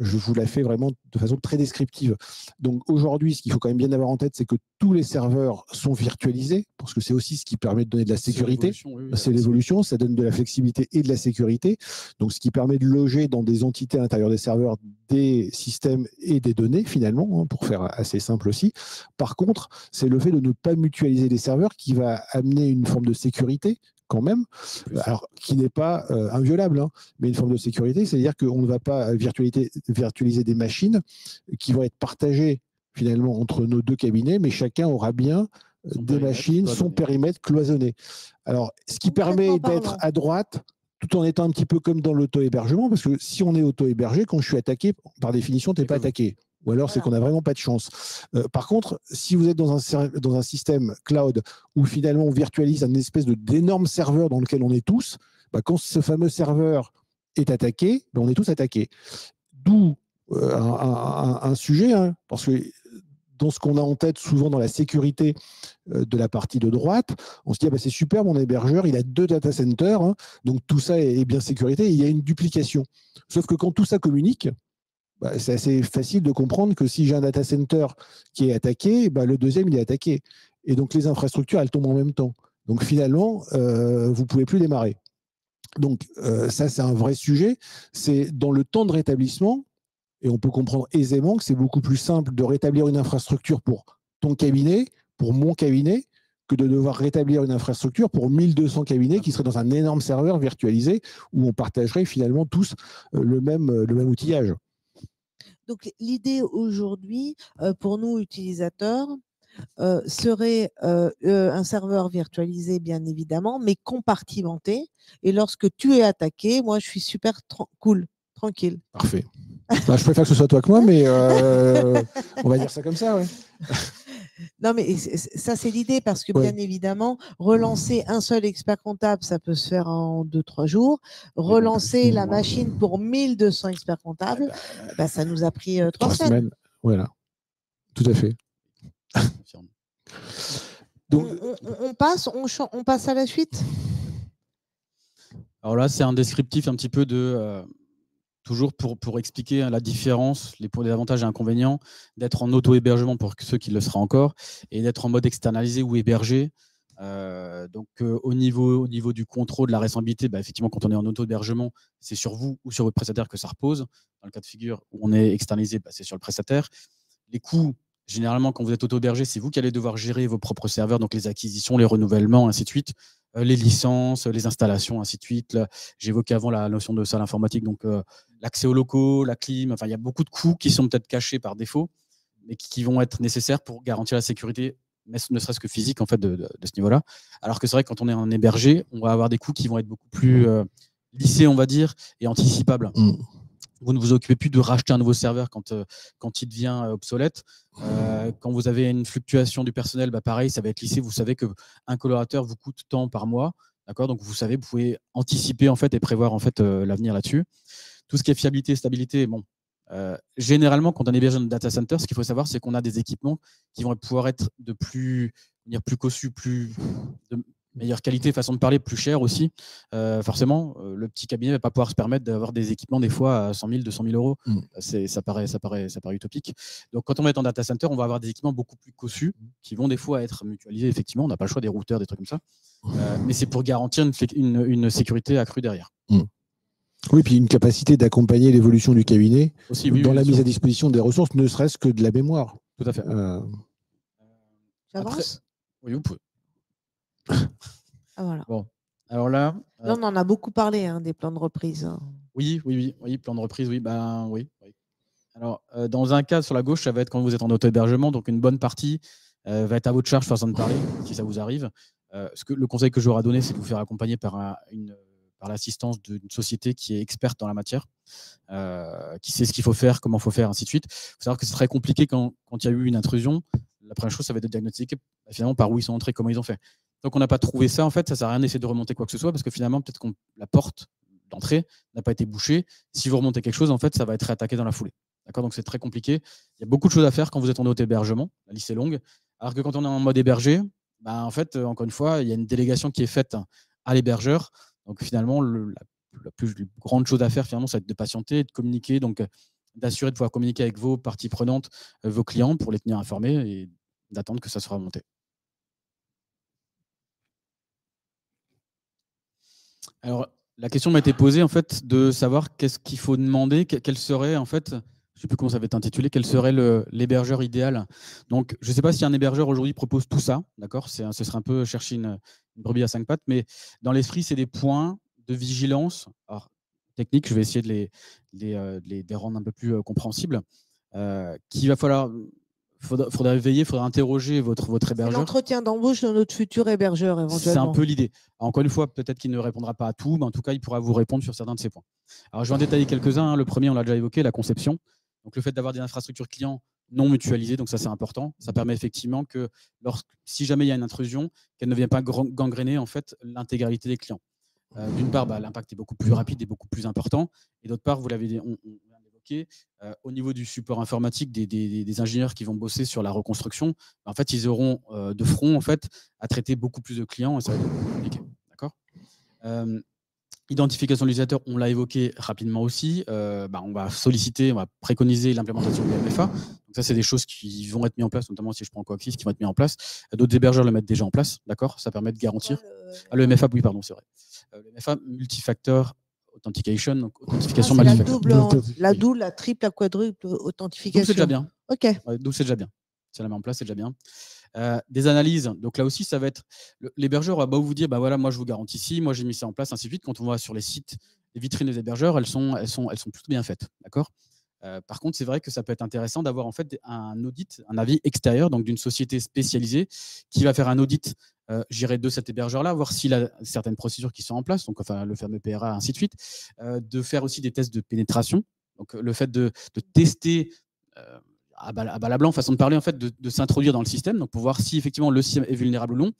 Je vous la fais vraiment de façon très descriptive. Donc aujourd'hui, ce qu'il faut quand même bien avoir en tête, c'est que tous les serveurs sont virtualisés, parce que c'est aussi ce qui permet de donner de la sécurité. C'est l'évolution, ça donne de la flexibilité et de la sécurité. Donc ce qui permet de loger dans des entités à l'intérieur des serveurs des systèmes et des données, finalement, pour faire assez simple aussi. Par contre, c'est le fait de ne pas mutualiser les serveurs qui va amener une forme de sécurité, quand même, alors qui n'est pas inviolable, mais une forme de sécurité, c'est-à-dire qu'on ne va pas virtualiser des machines qui vont être partagées finalement entre nos 2 cabinets, mais chacun aura bien des machines, son périmètre cloisonné. Alors, ce qui permet d'être à droite, tout en étant un petit peu comme dans l'auto-hébergement, parce que si on est auto-hébergé, quand je suis attaqué, par définition, tu n'es pas attaqué. Ou alors, c'est qu'on n'a vraiment pas de chance. Par contre, si vous êtes dans un système cloud où finalement on virtualise un espèce d'énorme serveur dans lequel on est tous, quand ce fameux serveur est attaqué, on est tous attaqués. D'où un sujet, parce que dans ce qu'on a en tête souvent dans la sécurité de la partie de droite, on se dit c'est super, mon hébergeur, il a 2 data centers, donc tout ça est bien sécurité, et il y a une duplication. Sauf que quand tout ça communique, c'est assez facile de comprendre que si j'ai un data center qui est attaqué, le deuxième, il est attaqué. Et donc, les infrastructures, elles tombent en même temps. Donc, finalement, vous ne pouvez plus démarrer. Donc, ça, c'est un vrai sujet. C'est dans le temps de rétablissement, et on peut comprendre aisément que c'est beaucoup plus simple de rétablir une infrastructure pour ton cabinet, pour mon cabinet, que de devoir rétablir une infrastructure pour 1200 cabinets qui seraient dans un énorme serveur virtualisé où on partagerait finalement tous le même outillage. Donc, l'idée aujourd'hui, pour nous utilisateurs, serait un serveur virtualisé, bien évidemment, mais compartimenté. Et lorsque tu es attaqué, moi, je suis super cool, tranquille. Parfait. Bah, je préfère que ce soit toi que moi, mais on va dire ça comme ça, ouais. Non, mais ça, c'est l'idée, parce que Ouais. bien évidemment, relancer un seul expert comptable, ça peut se faire en 2-3 jours. Relancer la machine pour 1200 experts comptables, bah, ça nous a pris 3 semaines. Voilà, tout à fait. Donc, on passe à la suite. Alors là, c'est un descriptif un petit peu de... toujours pour expliquer la différence, les avantages et inconvénients d'être en auto-hébergement pour ceux qui le seraient encore et d'être en mode externalisé ou hébergé. Donc, au niveau du contrôle de la récemabilité, bah, effectivement, quand on est en auto-hébergement, c'est sur vous ou sur votre prestataire que ça repose. Dans le cas de figure où on est externalisé, bah, c'est sur le prestataire. Les coûts, généralement, quand vous êtes auto-hébergé, c'est vous qui allez devoir gérer vos propres serveurs, donc les acquisitions, les renouvellements, ainsi de suite, les licences, les installations, ainsi de suite. J'évoquais avant la notion de salle informatique, donc l'accès aux locaux, la clim, enfin, il y a beaucoup de coûts qui sont peut-être cachés par défaut, mais qui vont être nécessaires pour garantir la sécurité, ne serait-ce que physique, en fait, de ce niveau-là. Alors que c'est vrai que quand on est en hébergé, on va avoir des coûts qui vont être beaucoup plus lissés, on va dire, et anticipables. Vous ne vous occupez plus de racheter un nouveau serveur quand il devient obsolète. Quand vous avez une fluctuation du personnel, bah pareil, ça va être lissé. Vous savez qu'un collaborateur vous coûte tant par mois. D'accord ? Donc, vous savez, vous pouvez anticiper en fait, et prévoir en fait, l'avenir là-dessus. Tout ce qui est fiabilité et stabilité, bon, généralement, quand on est hébergé dans un data center, ce qu'il faut savoir, c'est qu'on a des équipements qui vont pouvoir être de plus cossus, de meilleure qualité, façon de parler, plus cher aussi. Forcément, le petit cabinet ne va pas pouvoir se permettre d'avoir des équipements des fois à 100 000, 200 000 euros. Ça paraît utopique. Donc, quand on va être en data center, on va avoir des équipements beaucoup plus cossus qui vont des fois être mutualisés. Effectivement, on n'a pas le choix des routeurs, des trucs comme ça. Mais c'est pour garantir une sécurité accrue derrière. Oui, puis une capacité d'accompagner l'évolution du cabinet aussi, dans la mise à disposition des ressources, ne serait-ce que de la mémoire. Tout à fait. J'avance ? Oui, vous pouvez. Ah, voilà. Bon, alors là, on en a beaucoup parlé, hein, des plans de reprise. Oui, plan de reprise, oui. Oui. Alors, dans un cas sur la gauche, ça va être quand vous êtes en auto-hébergement, donc une bonne partie va être à votre charge, façon de parler, si ça vous arrive. Le conseil que j'aurais donné, c'est de vous faire accompagner par l'assistance d'une société qui est experte dans la matière, qui sait ce qu'il faut faire, comment il faut faire, ainsi de suite. Il faut savoir que c'est très compliqué quand il y a eu une intrusion. La première chose, ça va être de diagnostiquer finalement par où ils sont entrés, comment ils ont fait. Donc, on n'a pas trouvé ça, en fait, ça ne sert à rien d'essayer de remonter quoi que ce soit, parce que finalement, peut-être que la porte d'entrée n'a pas été bouchée. Si vous remontez quelque chose, en fait, ça va être réattaqué dans la foulée. D'accord ? Donc, c'est très compliqué. Il y a beaucoup de choses à faire quand vous êtes en auto-hébergement. La liste est longue. Alors que quand on est en mode hébergé, en fait, encore une fois, il y a une délégation qui est faite à l'hébergeur. Donc, finalement, la plus grande chose à faire, finalement, ça va être de patienter, de communiquer, donc d'assurer de pouvoir communiquer avec vos parties prenantes, vos clients, pour les tenir informés et d'attendre que ça soit remonté. Alors, la question m'a été posée, en fait, de savoir qu'est-ce qu'il faut demander, quel serait, en fait, je ne sais plus comment ça va être intitulé, quel serait l'hébergeur idéal. Donc, je ne sais pas si un hébergeur aujourd'hui propose tout ça, d'accord ? Ce serait un peu chercher une brebis à 5 pattes, mais dans l'esprit, c'est des points de vigilance. Alors, technique, je vais essayer de les rendre un peu plus compréhensibles. Qu'il va falloir... Faudrait veiller, faudrait interroger votre hébergeur. L'entretien d'embauche de notre futur hébergeur, éventuellement. C'est un peu l'idée. Encore une fois, peut-être qu'il ne répondra pas à tout, mais en tout cas, il pourra vous répondre sur certains de ces points. Alors, je vais en détailler quelques-uns. Le premier, on l'a déjà évoqué, la conception. Donc, le fait d'avoir des infrastructures clients non mutualisées, donc ça, c'est important. Ça permet effectivement que, si jamais il y a une intrusion, qu'elle ne vienne pas gangréner en fait, l'intégralité des clients. D'une part, l'impact est beaucoup plus rapide et beaucoup plus important. Et d'autre part, vous l'avez dit, au niveau du support informatique des ingénieurs qui vont bosser sur la reconstruction, en fait, ils auront de front en fait, à traiter beaucoup plus de clients et ça va être beaucoup plus compliqué. D'accord ? Identification de l'utilisateur, on l'a évoqué rapidement aussi. On va préconiser l'implémentation du MFA. Donc ça, c'est des choses qui vont être mises en place, notamment si je prends Coaxis, qui vont être mis en place. D'autres hébergeurs le mettent déjà en place. D'accord ? Ça permet de garantir. Le MFA, oui, pardon, c'est vrai. Le MFA, Multi-Factor Authentication, donc authentification la double, la triple, la quadruple authentification. C'est déjà bien. Ok. Donc c'est déjà bien. Si on la met en place, c'est déjà bien. Des analyses. Donc là aussi, ça va être l'hébergeur va vous dire, voilà, moi je vous garantis ici, moi j'ai mis ça en place, ainsi de suite. Quand on va sur les sites, les vitrines des hébergeurs, elles sont plutôt bien faites, d'accord. Par contre, c'est vrai que ça peut être intéressant d'avoir en fait un audit, un avis extérieur, donc d'une société spécialisée qui va faire un audit, de cet hébergeur-là, voir s'il a certaines procédures qui sont en place, donc enfin le fameux PRA, ainsi de suite, de faire aussi des tests de pénétration. Donc le fait de tester à bas blanc, façon de parler, en fait, de s'introduire dans le système, donc pour voir si effectivement le système est vulnérable ou non.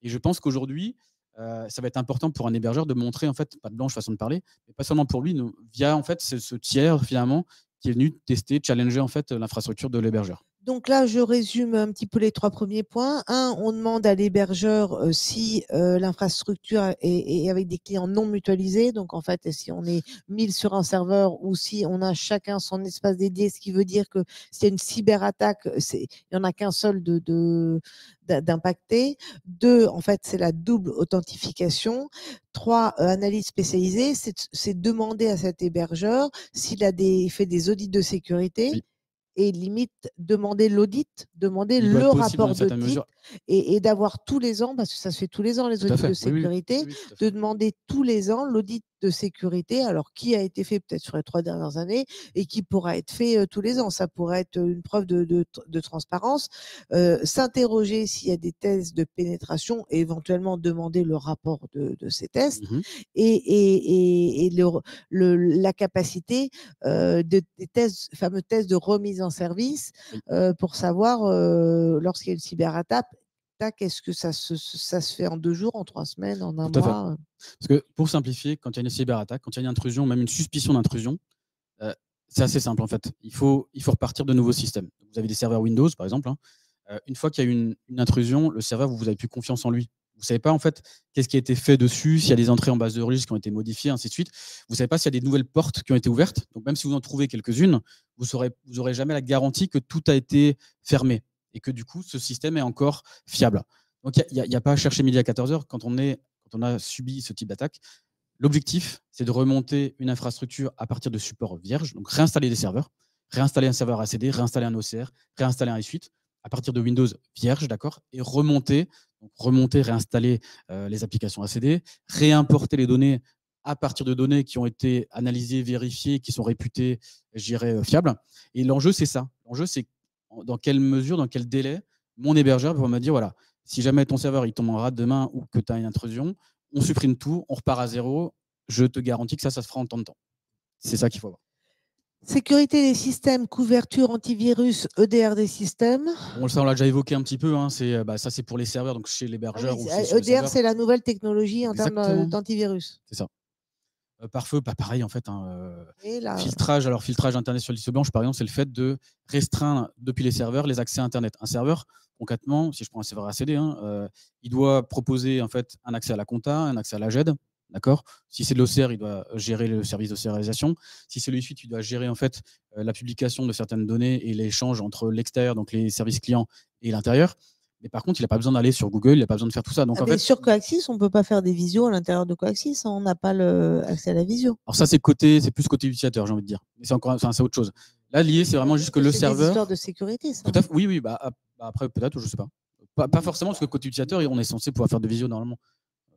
Et je pense qu'aujourd'hui, ça va être important pour un hébergeur de montrer, en fait, pas de blanche façon de parler, mais pas seulement pour lui, via en fait ce tiers finalement qui est venu tester, challenger en fait l'infrastructure de l'hébergeur. Donc là, je résume un petit peu les 3 premiers points. On demande à l'hébergeur si l'infrastructure est avec des clients non mutualisés. Donc en fait, si on est 1000 sur un serveur ou si on a chacun son espace dédié, ce qui veut dire que s'il y a une cyberattaque, il n'y en a qu'un seul d'impacté. 2, en fait, c'est la double authentification. 3, analyse spécialisée, c'est demander à cet hébergeur s'il a fait des audits de sécurité. Oui. Et limite demander l'audit, demander Il doit le être possible dans une rapport certaine d'audit mesure. et d'avoir tous les ans, parce que ça se fait tous les ans les Tout à audits fait. de Oui, oui, sécurité, oui, oui, tout à fait. de demander tous les ans l'audit de sécurité, alors qui a été fait peut-être sur les 3 dernières années et qui pourra être fait tous les ans. Ça pourrait être une preuve de transparence. S'interroger s'il y a des tests de pénétration et éventuellement demander le rapport de ces tests et la capacité des fameux tests de remise en service Oui. pour savoir lorsqu'il y a une cyberattaque, est-ce que ça se fait en 2 jours, en 3 semaines, en 1 Tout à fait. mois Parce que pour simplifier, quand il y a une cyberattaque, quand il y a une intrusion, même une suspicion d'intrusion, c'est assez simple en fait. Il faut repartir de nouveaux systèmes. Vous avez des serveurs Windows par exemple. Une fois qu'il y a eu une intrusion, le serveur, vous n'avez plus confiance en lui. Vous ne savez pas en fait qu'est-ce qui a été fait dessus, s'il y a des entrées en base de registre qui ont été modifiées, ainsi de suite. Vous ne savez pas s'il y a des nouvelles portes qui ont été ouvertes. Donc même si vous en trouvez quelques-unes, vous n'aurez jamais la garantie que tout a été fermé et que du coup, ce système est encore fiable. Donc il n'y a pas à chercher midi à 14h quand on a subi ce type d'attaque. L'objectif, c'est de remonter une infrastructure à partir de supports vierges, donc réinstaller des serveurs, réinstaller un serveur ACD, réinstaller un OCR, réinstaller un S8 à partir de Windows vierge, d'accord, et remonter, réinstaller les applications ACD, réimporter les données à partir de données qui ont été analysées, vérifiées, qui sont réputées, je dirais, fiables. Et l'enjeu, c'est ça. L'enjeu, c'est dans quelle mesure, dans quel délai, mon hébergeur va me dire, voilà, si jamais ton serveur il tombe en rade demain ou que tu as une intrusion, on supprime tout, on repart à zéro. Je te garantis que ça se fera en temps de temps. C'est ça qu'il faut avoir. Sécurité des systèmes, couverture antivirus, EDR des systèmes. Bon, ça, on l'a déjà évoqué un petit peu. Hein. Ça, c'est pour les serveurs, donc chez l'hébergeur. EDR, c'est la nouvelle technologie en termes d'antivirus. C'est ça. Pare-feu, pas pareil en fait. Filtrage. Alors, filtrage Internet sur liste blanche, par exemple, c'est le fait de restreindre depuis les serveurs les accès à Internet. Un serveur, concrètement, si je prends un serveur ACD, il doit proposer en fait un accès à la compta, un accès à la GED. D'accord. Si c'est de l'OCR, il doit gérer le service d'OCRisation. Si c'est le S8, il doit gérer en fait la publication de certaines données et l'échange entre l'extérieur, donc les services clients, et l'intérieur. Mais par contre, il n'a pas besoin d'aller sur Google, il n'a pas besoin de faire tout ça. Donc, en fait, sur Coaxis, on ne peut pas faire des visios à l'intérieur de Coaxis. On n'a pas accès à la visio. Alors ça, c'est plus côté utilisateur, j'ai envie de dire. Mais c'est autre chose. Là, lié, c'est vraiment juste que le serveur. C'est des histoires de sécurité, ça. Tout à fait. Oui. Après, peut-être, je ne sais pas. Pas forcément, parce que côté utilisateur, on est censé pouvoir faire de visio normalement.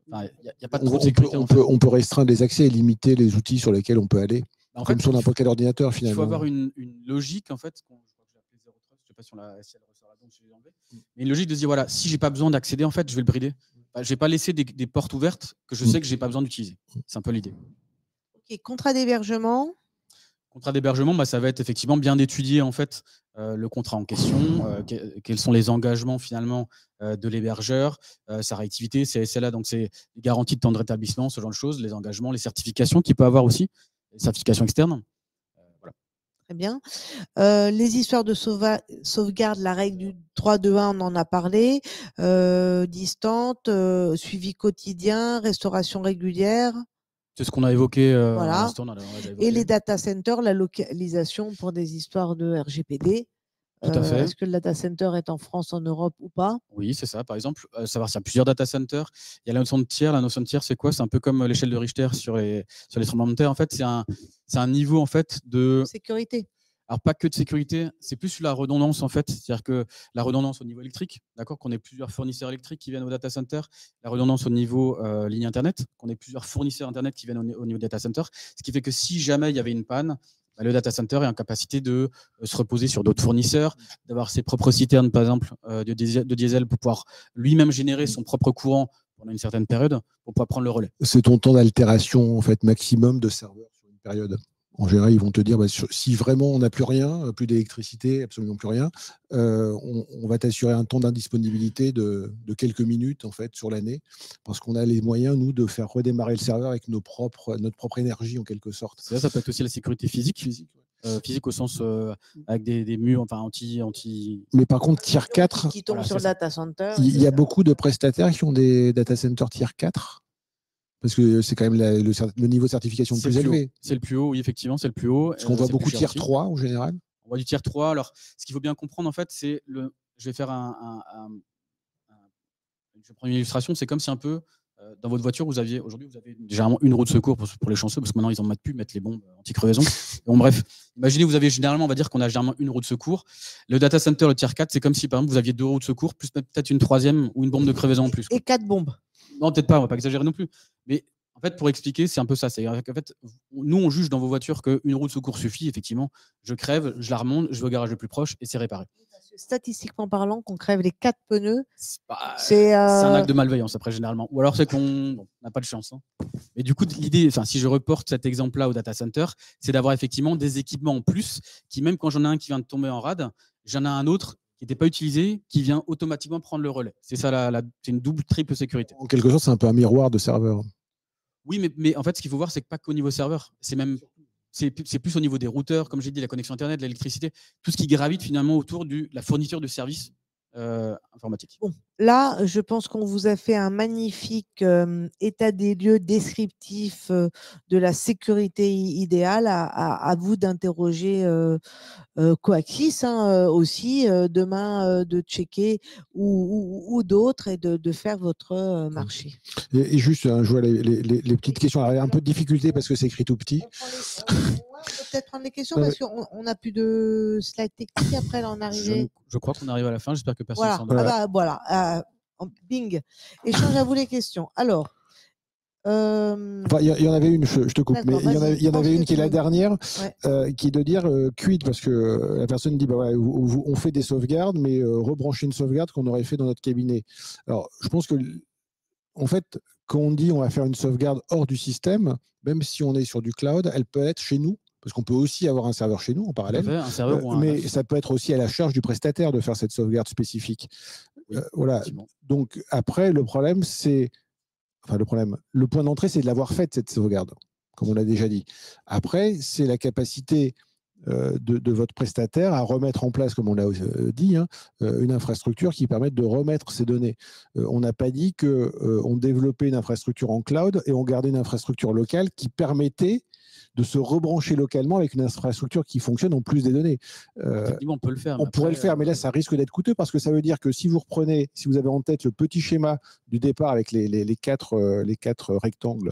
Il n'y a pas trop de sécurité. On peut restreindre les accès et limiter les outils sur lesquels on peut aller, comme sur n'importe quel ordinateur finalement. Il faut avoir une logique en fait. Je crois que j'ai appelé Zero Trust. Je ne sais pas si elle ressort là-dedans, si je l'ai enlevé. Mais une logique de se dire voilà, si j'ai pas besoin d'accéder, en fait, je vais le brider. Je vais pas laisser des portes ouvertes que je sais que j'ai pas besoin d'utiliser. C'est un peu l'idée. Ok, contrat d'hébergement. Contrat d'hébergement, ça va être effectivement bien d'étudier en fait le contrat en question, quels sont les engagements finalement de l'hébergeur, sa réactivité, ses SLA, donc c'est les garanties de temps de rétablissement, ce genre de choses, les engagements, les certifications qu'il peut avoir aussi, les certifications externes. Voilà. Très bien. Les histoires de sauvegarde, la règle du 3-2-1, on en a parlé. Distante, suivi quotidien, restauration régulière. C'est ce qu'on a évoqué. Voilà. Et les data centers, la localisation pour des histoires de RGPD. Tout à fait. Est-ce que le data center est en France, en Europe ou pas? Oui, c'est ça. Par exemple, savoir s'il y a plusieurs data centers. Il y a la notion de tiers. La notion de tiers, c'est quoi? C'est un peu comme l'échelle de Richter sur les tremblements de terre. En fait, c'est un niveau en fait de sécurité. Alors, pas que de sécurité, c'est plus sur la redondance, en fait. C'est-à-dire que la redondance au niveau électrique, d'accord, qu'on ait plusieurs fournisseurs électriques qui viennent au data center, la redondance au niveau ligne Internet, qu'on ait plusieurs fournisseurs Internet qui viennent au niveau data center, ce qui fait que si jamais il y avait une panne, le data center est en capacité de se reposer sur d'autres fournisseurs, d'avoir ses propres citernes, par exemple, de diesel pour pouvoir lui-même générer son propre courant pendant une certaine période pour pouvoir prendre le relais. C'est ton temps d'altération en fait, maximum de serveur sur une période. En général, ils vont te dire, si vraiment on n'a plus rien, plus d'électricité, absolument plus rien, on va t'assurer un temps d'indisponibilité de quelques minutes en fait, sur l'année, parce qu'on a les moyens, nous, de faire redémarrer le serveur avec notre propre énergie, en quelque sorte. Ça peut être aussi la sécurité physique. Physique au sens avec des murs anti. Mais par contre, tier 4, qui tombe sur le data center. Il y a beaucoup de prestataires qui ont des data centers tier 4. Parce que c'est quand même le niveau de certification le plus élevé. C'est le plus haut, oui, effectivement, c'est le plus haut. Parce qu'on voit beaucoup tier 3 en général. On voit du tier 3. Alors, ce qu'il faut bien comprendre, en fait, c'est je vais faire je vais prendre une illustration. C'est comme si un peu, dans votre voiture, aujourd'hui, vous avez généralement une roue de secours pour les chanceux, parce que maintenant, ils en mettent plus, mettre les bombes anti-crevaison. Bon, bref, imaginez, vous avez généralement, on va dire qu'on a généralement une roue de secours. Le data center, le tier 4, c'est comme si, par exemple, vous aviez 2 roues de secours, plus peut-être une troisième ou une bombe de crevaison en plus. Et 4 bombes. Non, peut-être pas, on va pas exagérer non plus. Mais en fait, pour expliquer, c'est un peu ça. C'est en fait, nous, on juge dans vos voitures qu'une roue de secours suffit. Effectivement, je crève, je la remonte, je vais au garage le plus proche et c'est réparé. Statistiquement parlant, qu'on crève les 4 pneus, c'est un acte de malveillance, après, généralement. Ou alors, c'est qu'on n'a pas de chance. Hein. Mais du coup, l'idée, si je reporte cet exemple-là au data center, c'est d'avoir effectivement des équipements en plus qui, même quand j'en ai un qui vient de tomber en rade, j'en ai un autre qui n'était pas utilisé, qui vient automatiquement prendre le relais. C'est ça, c'est une triple sécurité. En quelque sorte, c'est un peu un miroir de serveur. Oui, mais en fait, ce qu'il faut voir, c'est que pas qu'au niveau serveur. C'est plus au niveau des routeurs, comme j'ai dit, la connexion Internet, l'électricité, tout ce qui gravite finalement autour de la fourniture de services informatiques. Bon, là, je pense qu'on vous a fait un magnifique état des lieux descriptif de la sécurité idéale. À vous d'interroger Coaxis aussi demain, de checker ou d'autres et de faire votre marché. Et juste, je vois les petites questions. Alors, il y a un peu de difficulté parce que c'est écrit tout petit. On peut peut-être prendre les questions parce qu'on n'a plus de slide technique après, là, on arrive. Je crois qu'on arrive à la fin. J'espère que personne s'en voilà. Bing. Échange à vous les questions. Alors. Enfin, il y en avait une, je te coupe, mais il y en avait une qui est la dernière, qui est de dire quid, parce que la personne dit on fait des sauvegardes, mais rebrancher une sauvegarde qu'on aurait fait dans notre cabinet. Alors, je pense que, en fait, quand on dit on va faire une sauvegarde hors du système, même si on est sur du cloud, elle peut être chez nous. Parce qu'on peut aussi avoir un serveur chez nous en parallèle, mais ça peut être aussi à la charge du prestataire de faire cette sauvegarde spécifique. Oui, voilà. Donc après, le problème, c'est le point d'entrée, c'est de l'avoir faite, cette sauvegarde, comme on l'a déjà dit. Après, c'est la capacité de votre prestataire à remettre en place, comme on l'a dit, une infrastructure qui permette de remettre ces données. On n'a pas dit qu'on développait une infrastructure en cloud et on gardait une infrastructure locale qui permettait de se rebrancher localement avec une infrastructure qui fonctionne en plus des données. On peut le faire. On pourrait le faire, mais là, ça risque d'être coûteux parce que ça veut dire que si vous avez en tête le petit schéma du départ avec les quatre rectangles,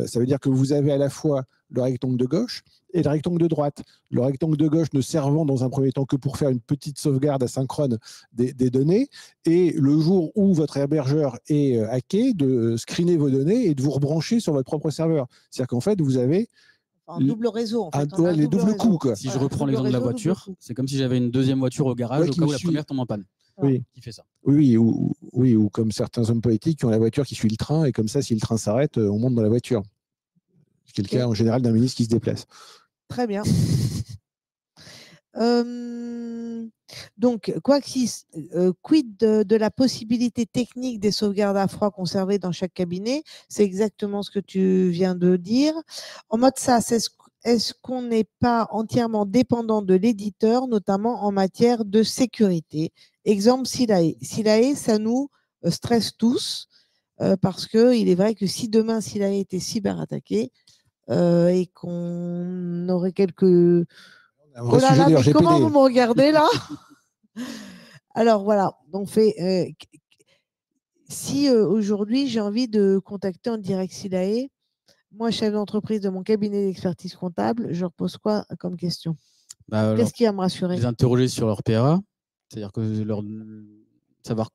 ça veut dire que vous avez à la fois le rectangle de gauche et le rectangle de droite. Le rectangle de gauche ne servant dans un premier temps que pour faire une petite sauvegarde asynchrone des données, et le jour où votre hébergeur est hacké, de screener vos données et de vous rebrancher sur votre propre serveur. C'est-à-dire qu'en fait, vous avez un double réseau, en fait. Les doubles coups, quoi. Si je reprends l'exemple de la voiture, c'est comme si j'avais une deuxième voiture au garage au cas où la première tombe en panne. Oui. Qui fait ça. Oui, ou comme certains hommes politiques qui ont la voiture qui suit le train, et comme ça, si le train s'arrête, on monte dans la voiture. C'est le cas en général d'un ministre qui se déplace. Très bien. Donc, Coaxis, quid de la possibilité technique des sauvegardes à froid conservées dans chaque cabinet? C'est exactement ce que tu viens de dire. En mode SaaS, est-ce qu'on n'est pas entièrement dépendant de l'éditeur, notamment en matière de sécurité? Exemple, Silae. Silae, ça nous stresse tous, parce qu'il est vrai que si demain Silae était cyberattaqué et qu'on aurait quelques... Oh là là, mais comment vous me regardez là? Alors voilà, on fait. Si aujourd'hui j'ai envie de contacter en direct Silae, moi chef d'entreprise de mon cabinet d'expertise comptable, je leur pose quoi comme question? Qu'est-ce qui va me rassurer? Les interroger sur leur PRA, c'est-à-dire que savoir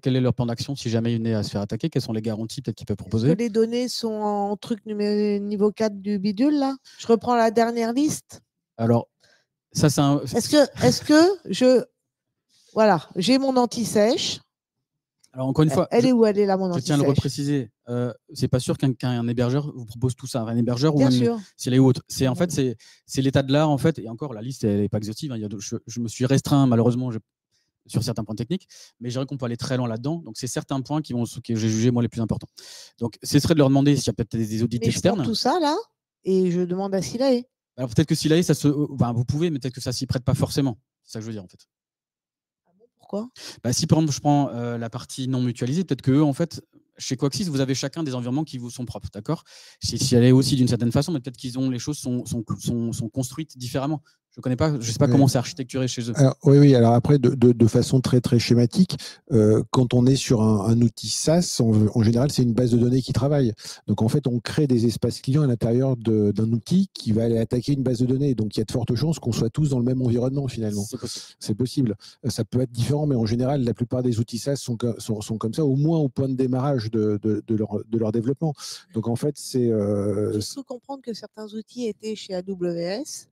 quel est leur plan d'action si jamais ils venaient à se faire attaquer, quelles sont les garanties peut-être qu'ils peuvent proposer. Est-ce que les données sont en truc niveau 4 du bidule là? Je reprends la dernière liste. Alors, ça, c'est un. Est-ce que voilà, j'ai mon anti-sèche. Alors, encore une fois, Elle est où elle est là, mon je anti-sèche? tiens à le repréciser. C'est pas sûr qu'un hébergeur vous propose tout ça. Un hébergeur ou Bien même sûr. s'il est autre. En fait, c'est l'état de l'art, en fait. Et encore, la liste, elle n'est pas exhaustive. Hein. Je me suis restreint, malheureusement, sur certains points techniques, mais je dirais qu'on peut aller très loin là-dedans. Donc, c'est certains points que j'ai jugé, moi, les plus importants. Donc, ce serait de leur demander s'il y a peut-être des audits Mais externes. je prends tout ça, là, et je demande à Silae. Alors, peut-être que Silae, vous pouvez, mais peut-être que ça s'y prête pas forcément. C'est ça que je veux dire, en fait. Pourquoi? Si, par exemple, je prends la partie non mutualisée, peut-être que en fait, chez Coaxis, vous avez chacun des environnements qui vous sont propres, d'accord? Si elle est aussi d'une certaine façon, mais peut-être les choses sont construites différemment. Je connais pas, je sais pas comment c'est architecturé chez eux. Alors, oui. Alors après, de façon très très schématique, quand on est sur un outil SaaS, en général, c'est une base de données qui travaille. Donc en fait, on crée des espaces clients à l'intérieur d'un outil qui va aller attaquer une base de données. Donc il y a de fortes chances qu'on soit tous dans le même environnement finalement. C'est possible. Ça peut être différent, mais en général, la plupart des outils SaaS sont comme ça, au moins au point de démarrage de leur développement. Donc en fait, c'est. J'ai cru comprendre que certains outils étaient chez AWS.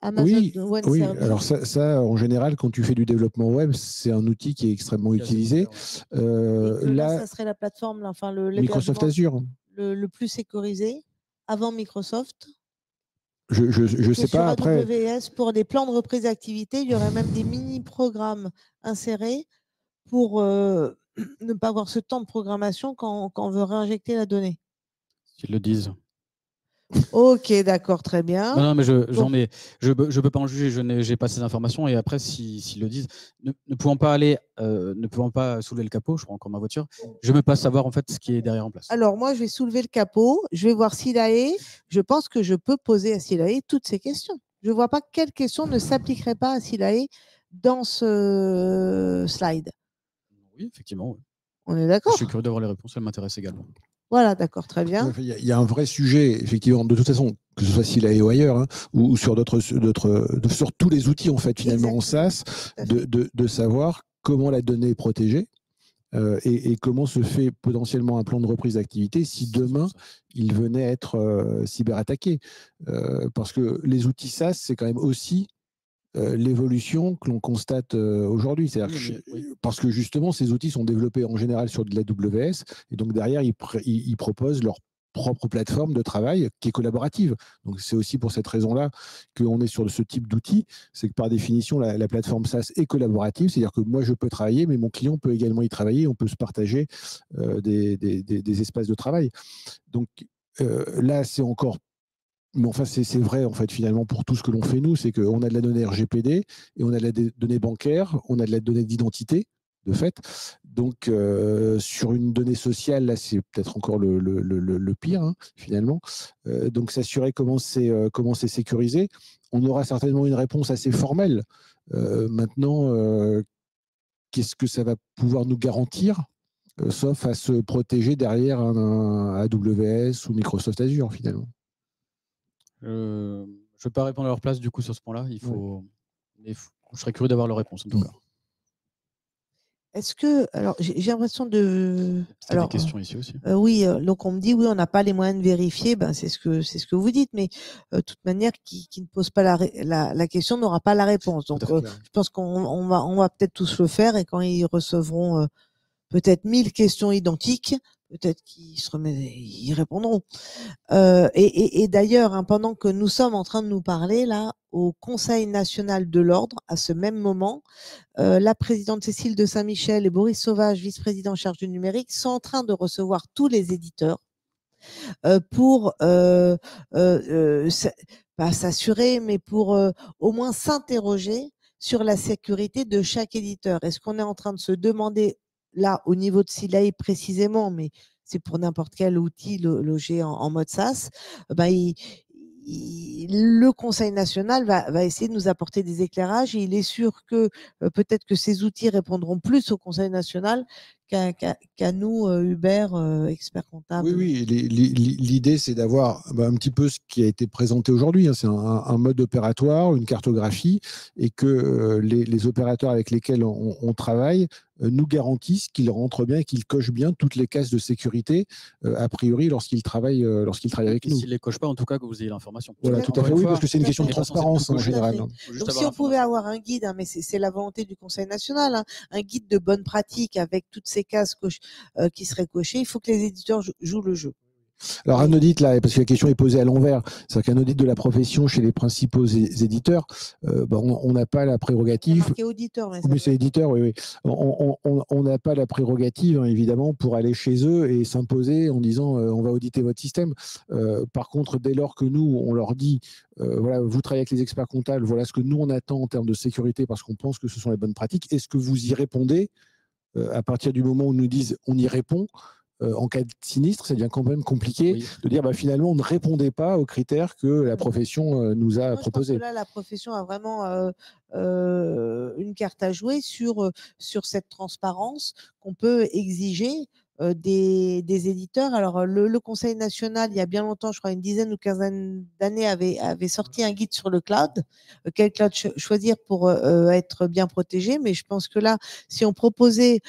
Amazon Web oui. Service. Alors ça, en général, quand tu fais du développement web, c'est un outil qui est extrêmement utilisé. Là, ça serait la plateforme, là, enfin Microsoft Azure. Le plus sécurisé avant Microsoft. Je sais pas. Après, AWS, pour des plans de reprise d'activité, il y aurait même des mini-programmes insérés pour ne pas avoir ce temps de programmation quand on veut réinjecter la donnée. Ils le disent. Ok, d'accord, très bien. Non, mais je peux pas en juger, je n'ai pas ces informations. Et après, s'ils le disent, ne pouvant pas soulever le capot, je prends encore ma voiture, je ne veux pas savoir en fait ce qui est derrière en place. Alors moi, je vais soulever le capot, je vais voir Silae. Je pense que je peux poser à Silae toutes ces questions. Je ne vois pas quelle question ne s'appliquerait pas à Silae dans ce slide. Oui, effectivement. Oui. On est d'accord? Je suis curieux d'avoir les réponses, elles m'intéressent également. Voilà, d'accord, très bien. Il y a un vrai sujet, effectivement, de toute façon, que ce soit Silae ou ailleurs, hein, ou sur sur tous les outils, en fait, finalement, Exactement. en SaaS, de savoir comment la donnée est protégée et comment se fait potentiellement un plan de reprise d'activité si demain, il venait à être cyberattaqué. Parce que les outils SaaS, c'est quand même aussi l'évolution que l'on constate aujourd'hui. Parce que justement, ces outils sont développés en général sur de l'AWS et donc derrière, ils proposent leur propre plateforme de travail qui est collaborative. Donc c'est aussi pour cette raison-là qu'on est sur ce type d'outils. C'est que par définition, la plateforme SaaS est collaborative, c'est-à-dire que moi, je peux travailler, mais mon client peut également y travailler. On peut se partager des espaces de travail. Donc là, c'est encore. Mais enfin, c'est vrai, en fait, finalement, pour tout ce que l'on fait, nous, c'est qu'on a de la donnée RGPD et on a de la donnée bancaire, on a de la donnée d'identité, de fait. Donc, sur une donnée sociale, là, c'est peut-être encore le pire, hein, finalement. Donc, s'assurer comment c'est sécurisé. On aura certainement une réponse assez formelle. Maintenant, qu'est-ce que ça va pouvoir nous garantir, sauf à se protéger derrière un AWS ou Microsoft Azure, finalement. Je ne vais pas répondre à leur place du coup sur ce point-là. Je serais curieux d'avoir leur réponse en tout cas. Est-ce que, alors j'ai l'impression de. Alors, des questions ici aussi. Oui, donc on me dit oui, on n'a pas les moyens de vérifier. Ben c'est ce que vous dites, mais de toute manière, qui ne pose pas la question n'aura pas la réponse. Donc je pense qu'on va peut-être tous le faire et quand ils recevront peut-être 1000 questions identiques, peut-être qu'ils répondront. Et d'ailleurs, hein, pendant que nous sommes en train de nous parler là, au Conseil national de l'ordre, à ce même moment, la présidente Cécile de Saint-Michel et Boris Sauvage, vice-président en charge du numérique, sont en train de recevoir tous les éditeurs pour pas s'assurer, mais pour au moins s'interroger sur la sécurité de chaque éditeur. Est-ce qu'on est en train de se demander là, au niveau de Silae précisément, mais c'est pour n'importe quel outil logé en mode SaaS, le Conseil national va essayer de nous apporter des éclairages et il est sûr que peut-être que ces outils répondront plus au Conseil national qu'à nous, Hubert, expert comptable. Oui, l'idée, c'est d'avoir un petit peu ce qui a été présenté aujourd'hui. C'est un mode opératoire, une cartographie, et que les opérateurs avec lesquels on travaille nous garantissent qu'ils rentrent bien et qu'ils cochent bien toutes les cases de sécurité, a priori, lorsqu'ils travaillent avec Et nous. s'ils ne les cochent pas, en tout cas, que vous ayez l'information. Voilà, tout à fait, oui, parce que c'est une question de Tout à fait. transparence en Tout à fait. général. Donc, si on pouvait avoir un guide, mais c'est la volonté du Conseil national, un guide de bonne pratique avec toutes ces cases qui seraient cochées, il faut que les éditeurs jouent le jeu. Alors, un audit, là, parce que la question est posée à l'envers, c'est-à-dire qu'un audit de la profession chez les principaux éditeurs, on n'a pas la prérogative. C'est auditeur, mais c'est éditeur, oui. On n'a pas la prérogative, évidemment, pour aller chez eux et s'imposer en disant on va auditer votre système. Par contre, dès lors que nous, on leur dit voilà, vous travaillez avec les experts comptables, voilà ce que nous on attend en termes de sécurité parce qu'on pense que ce sont les bonnes pratiques, est-ce que vous y répondez à partir du moment où nous disent on y répond? En cas de sinistre, ça devient quand même compliqué de dire finalement on ne répondait pas aux critères que la profession nous a proposés. Je pense que là, la profession a vraiment une carte à jouer sur cette transparence qu'on peut exiger des éditeurs. Alors, le Conseil national, il y a bien longtemps, je crois une dizaine ou quinzaine d'années, avait sorti un guide sur le cloud. Quel cloud choisir pour être bien protégé. Mais je pense que là, si on proposait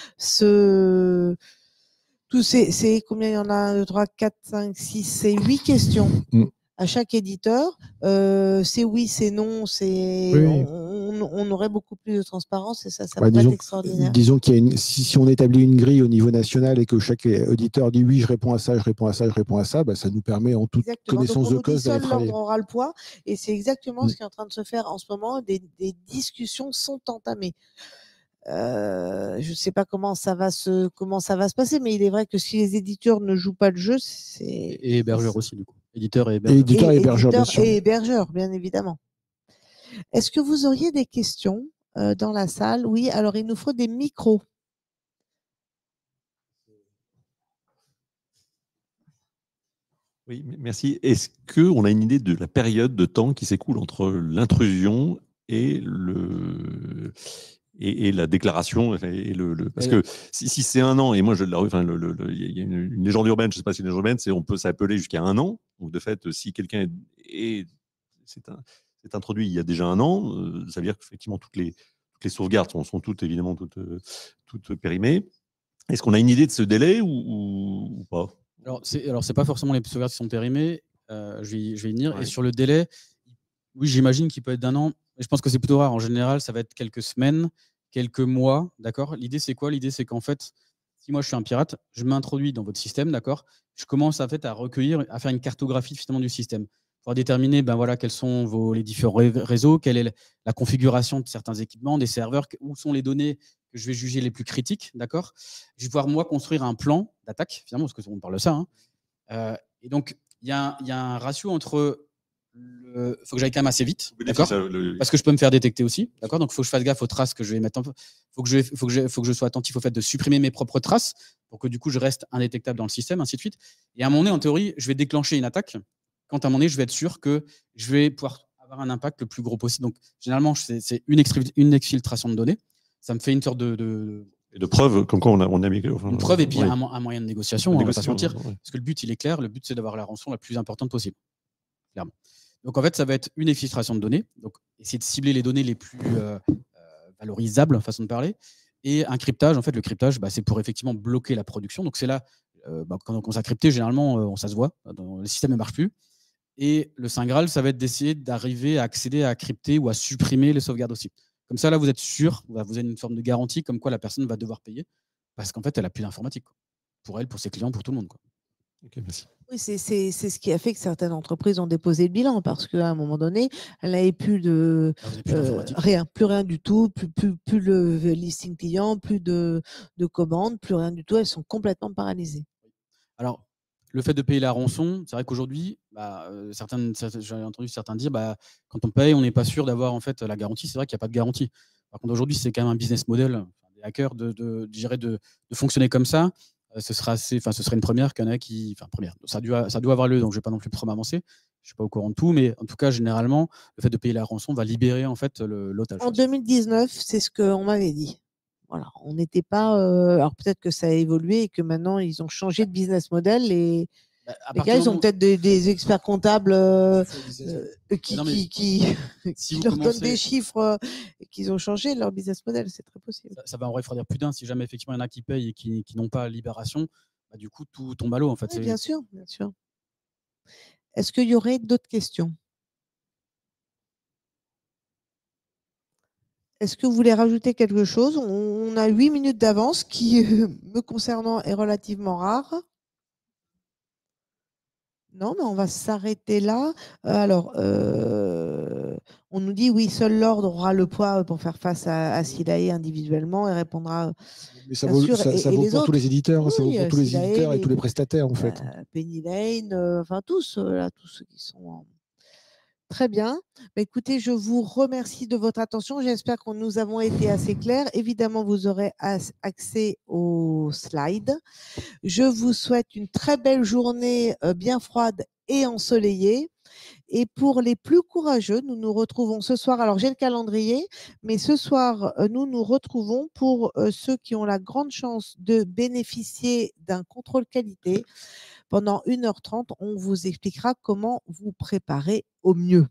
c'est combien il y en a 1, 2, 3, 4, 5, 6, c'est 8 questions à chaque éditeur. C'est oui, c'est non, on aurait beaucoup plus de transparence et ça pourrait être extraordinaire. Disons qu'il y a si on établit une grille au niveau national et que chaque auditeur dit oui, je réponds à ça, je réponds à ça, je réponds à ça, ça nous permet en toute connaissance de cause d'aller travailler. L'ordre aura le poids et c'est exactement ce qui est en train de se faire en ce moment. Des discussions sont entamées. Je ne sais pas comment ça va se passer, mais il est vrai que si les éditeurs ne jouent pas le jeu, c'est... Et hébergeurs aussi, du coup. Éditeurs et hébergeurs. Éditeurs et hébergeurs, bien sûr. Et hébergeurs, bien évidemment. Est-ce que vous auriez des questions dans la salle? Oui, alors il nous faut des micros. Oui, merci. Est-ce qu'on a une idée de la période de temps qui s'écoule entre l'intrusion et la déclaration parce que si c'est 1 an, et moi il y a une légende urbaine, je ne sais pas si c'est une légende urbaine, on peut s'appeler jusqu'à 1 an. Donc de fait, si quelqu'un s'est introduit il y a déjà 1 an, ça veut dire qu'effectivement toutes les sauvegardes sont toutes évidemment toutes périmées. Est-ce qu'on a une idée de ce délai ou pas? Alors c'est pas forcément les sauvegardes qui sont périmées. Je vais y venir. Ouais. Et sur le délai, oui, j'imagine qu'il peut être d'1 an. Je pense que c'est plutôt rare. En général, ça va être quelques semaines, quelques mois, d'accord. L'idée, c'est quoi? L'idée, c'est qu'en fait, si moi, je suis un pirate, je m'introduis dans votre système, d'accord. Je commence en fait à recueillir, à faire une cartographie finalement du système pour déterminer, quels sont les différents réseaux, quelle est la configuration de certains équipements, des serveurs, où sont les données que je vais juger les plus critiques, d'accord. Je vais pouvoir moi construire un plan d'attaque, finalement, parce qu'on parle de ça. Et donc, il y a un ratio entre il faut que j'aille quand même assez vite, d'accord, parce que je peux me faire détecter aussi, d'accord. Donc, il faut que je fasse gaffe aux traces que je vais mettre. Faut que je sois attentif au fait de supprimer mes propres traces pour que du coup je reste indétectable dans le système, ainsi de suite. Et à un moment donné, en théorie, je vais déclencher une attaque quand à un moment donné, je vais être sûr que je vais pouvoir avoir un impact le plus gros possible. Donc, généralement, c'est une exfiltration de données. Ça me fait une sorte de preuve, comme quoi on a mis. Une preuve et puis un moyen de négociation, on ne va pas se mentir. Parce que le but, il est clair. Le but, c'est d'avoir la rançon la plus importante possible. Clairement. Donc, en fait, ça va être une exfiltration de données. Donc, essayer de cibler les données les plus valorisables, façon de parler. Et un cryptage, en fait, le cryptage, c'est pour effectivement bloquer la production. Donc, c'est là, quand on commence à crypter, généralement, ça se voit. Le système ne marche plus. Et le Saint Graal, ça va être d'essayer d'arriver à accéder à crypter ou à supprimer les sauvegardes aussi. Comme ça, là, vous êtes sûr, vous avez une forme de garantie comme quoi la personne va devoir payer parce qu'en fait, elle n'a plus d'informatique. Pour elle, pour ses clients, pour tout le monde. Okay, merci. Oui, c'est ce qui a fait que certaines entreprises ont déposé le bilan parce qu'à un moment donné, elle n'avait plus plus rien du tout, plus le listing client, plus de commandes, plus rien du tout. Elles sont complètement paralysées. Alors, le fait de payer la rançon, c'est vrai qu'aujourd'hui, j'ai entendu certains dire, quand on paye, on n'est pas sûr d'avoir en fait la garantie. C'est vrai qu'il n'y a pas de garantie. Par contre, aujourd'hui, c'est quand même un business model des hackers de fonctionner comme ça. Ce serait une première qu'il y en a qui, première. Ça doit avoir lieu, donc je ne vais pas non plus trop m'avancer. Je ne suis pas au courant de tout, mais en tout cas, généralement, le fait de payer la rançon va libérer en fait l'otage. En 2019, c'est ce qu'on m'avait dit. Voilà, on n'était pas. Alors peut-être que ça a évolué et que maintenant ils ont changé de business model. Et Bah, à les partir gars, du ils ont moment- peut-être des experts comptables qui, Non, mais qui si vous leur donnent des commencez, chiffres et qu'ils ont changé leur business model. C'est très possible. ça va en refroidir plus d'un. Si jamais effectivement il y en a qui payent et qui n'ont pas libération, bah, du coup tout tombe à l'eau en fait. Oui, bien sûr, bien sûr. Est-ce qu'il y aurait d'autres questions? Est-ce que vous voulez rajouter quelque chose? On a 8 minutes d'avance, qui, me concernant, est relativement rare. Non, mais on va s'arrêter là. Alors, on nous dit oui, seul l'ordre aura le poids pour faire face à Silae individuellement et répondra, Mais ça bien vaut, sûr, ça, ça et vaut les pour tous autres. les éditeurs, ça vaut Oui, pour tous les Silae, éditeurs et tous les prestataires, en fait. Penny Lane, enfin tous, là, tous ceux qui sont en... Très bien. Bah, écoutez, je vous remercie de votre attention. J'espère que nous avons été assez clairs. Évidemment, vous aurez accès aux slides. Je vous souhaite une très belle journée bien froide et ensoleillée. Et pour les plus courageux, nous nous retrouvons ce soir. Alors, j'ai le calendrier, mais ce soir, nous nous retrouvons pour ceux qui ont la grande chance de bénéficier d'un contrôle qualité. Pendant 1h30, on vous expliquera comment vous préparer au mieux.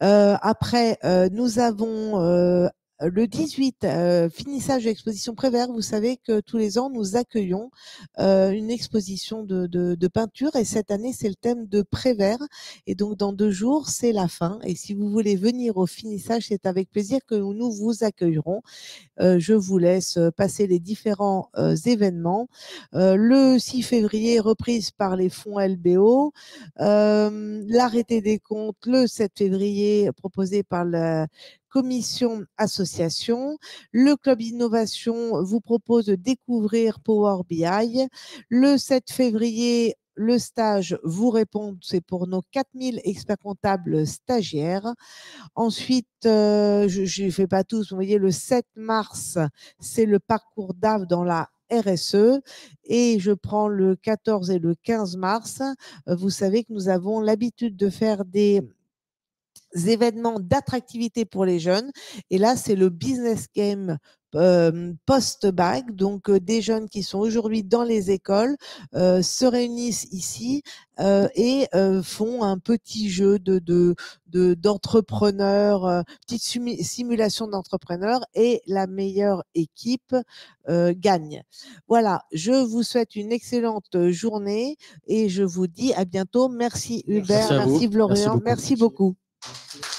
Après, nous avons le 18, finissage de l'exposition Prévert. Vous savez que tous les ans, nous accueillons une exposition de peinture, et cette année, c'est le thème de Prévert. Et donc, dans 2 jours, c'est la fin. Et si vous voulez venir au finissage, c'est avec plaisir que nous vous accueillerons. Je vous laisse passer les différents événements. Le 6 février, reprise par les fonds LBO. L'arrêté des comptes le 7 février, proposé par la commission association. Le club innovation vous propose de découvrir Power BI. Le 7 février, le stage vous répond, c'est pour nos 4000 experts comptables stagiaires. Ensuite, je ne fais pas tous, vous voyez, le 7 mars, c'est le parcours DAF dans la RSE, et je prends le 14 et le 15 mars. Vous savez que nous avons l'habitude de faire des événements d'attractivité pour les jeunes, et là, c'est le business game post-bac. Donc des jeunes qui sont aujourd'hui dans les écoles se réunissent ici et font un petit jeu d'entrepreneurs, petite simulation d'entrepreneurs, et la meilleure équipe gagne. Voilà, je vous souhaite une excellente journée et je vous dis à bientôt. Merci Hubert, à vous. merci Florian, Merci beaucoup. merci beaucoup.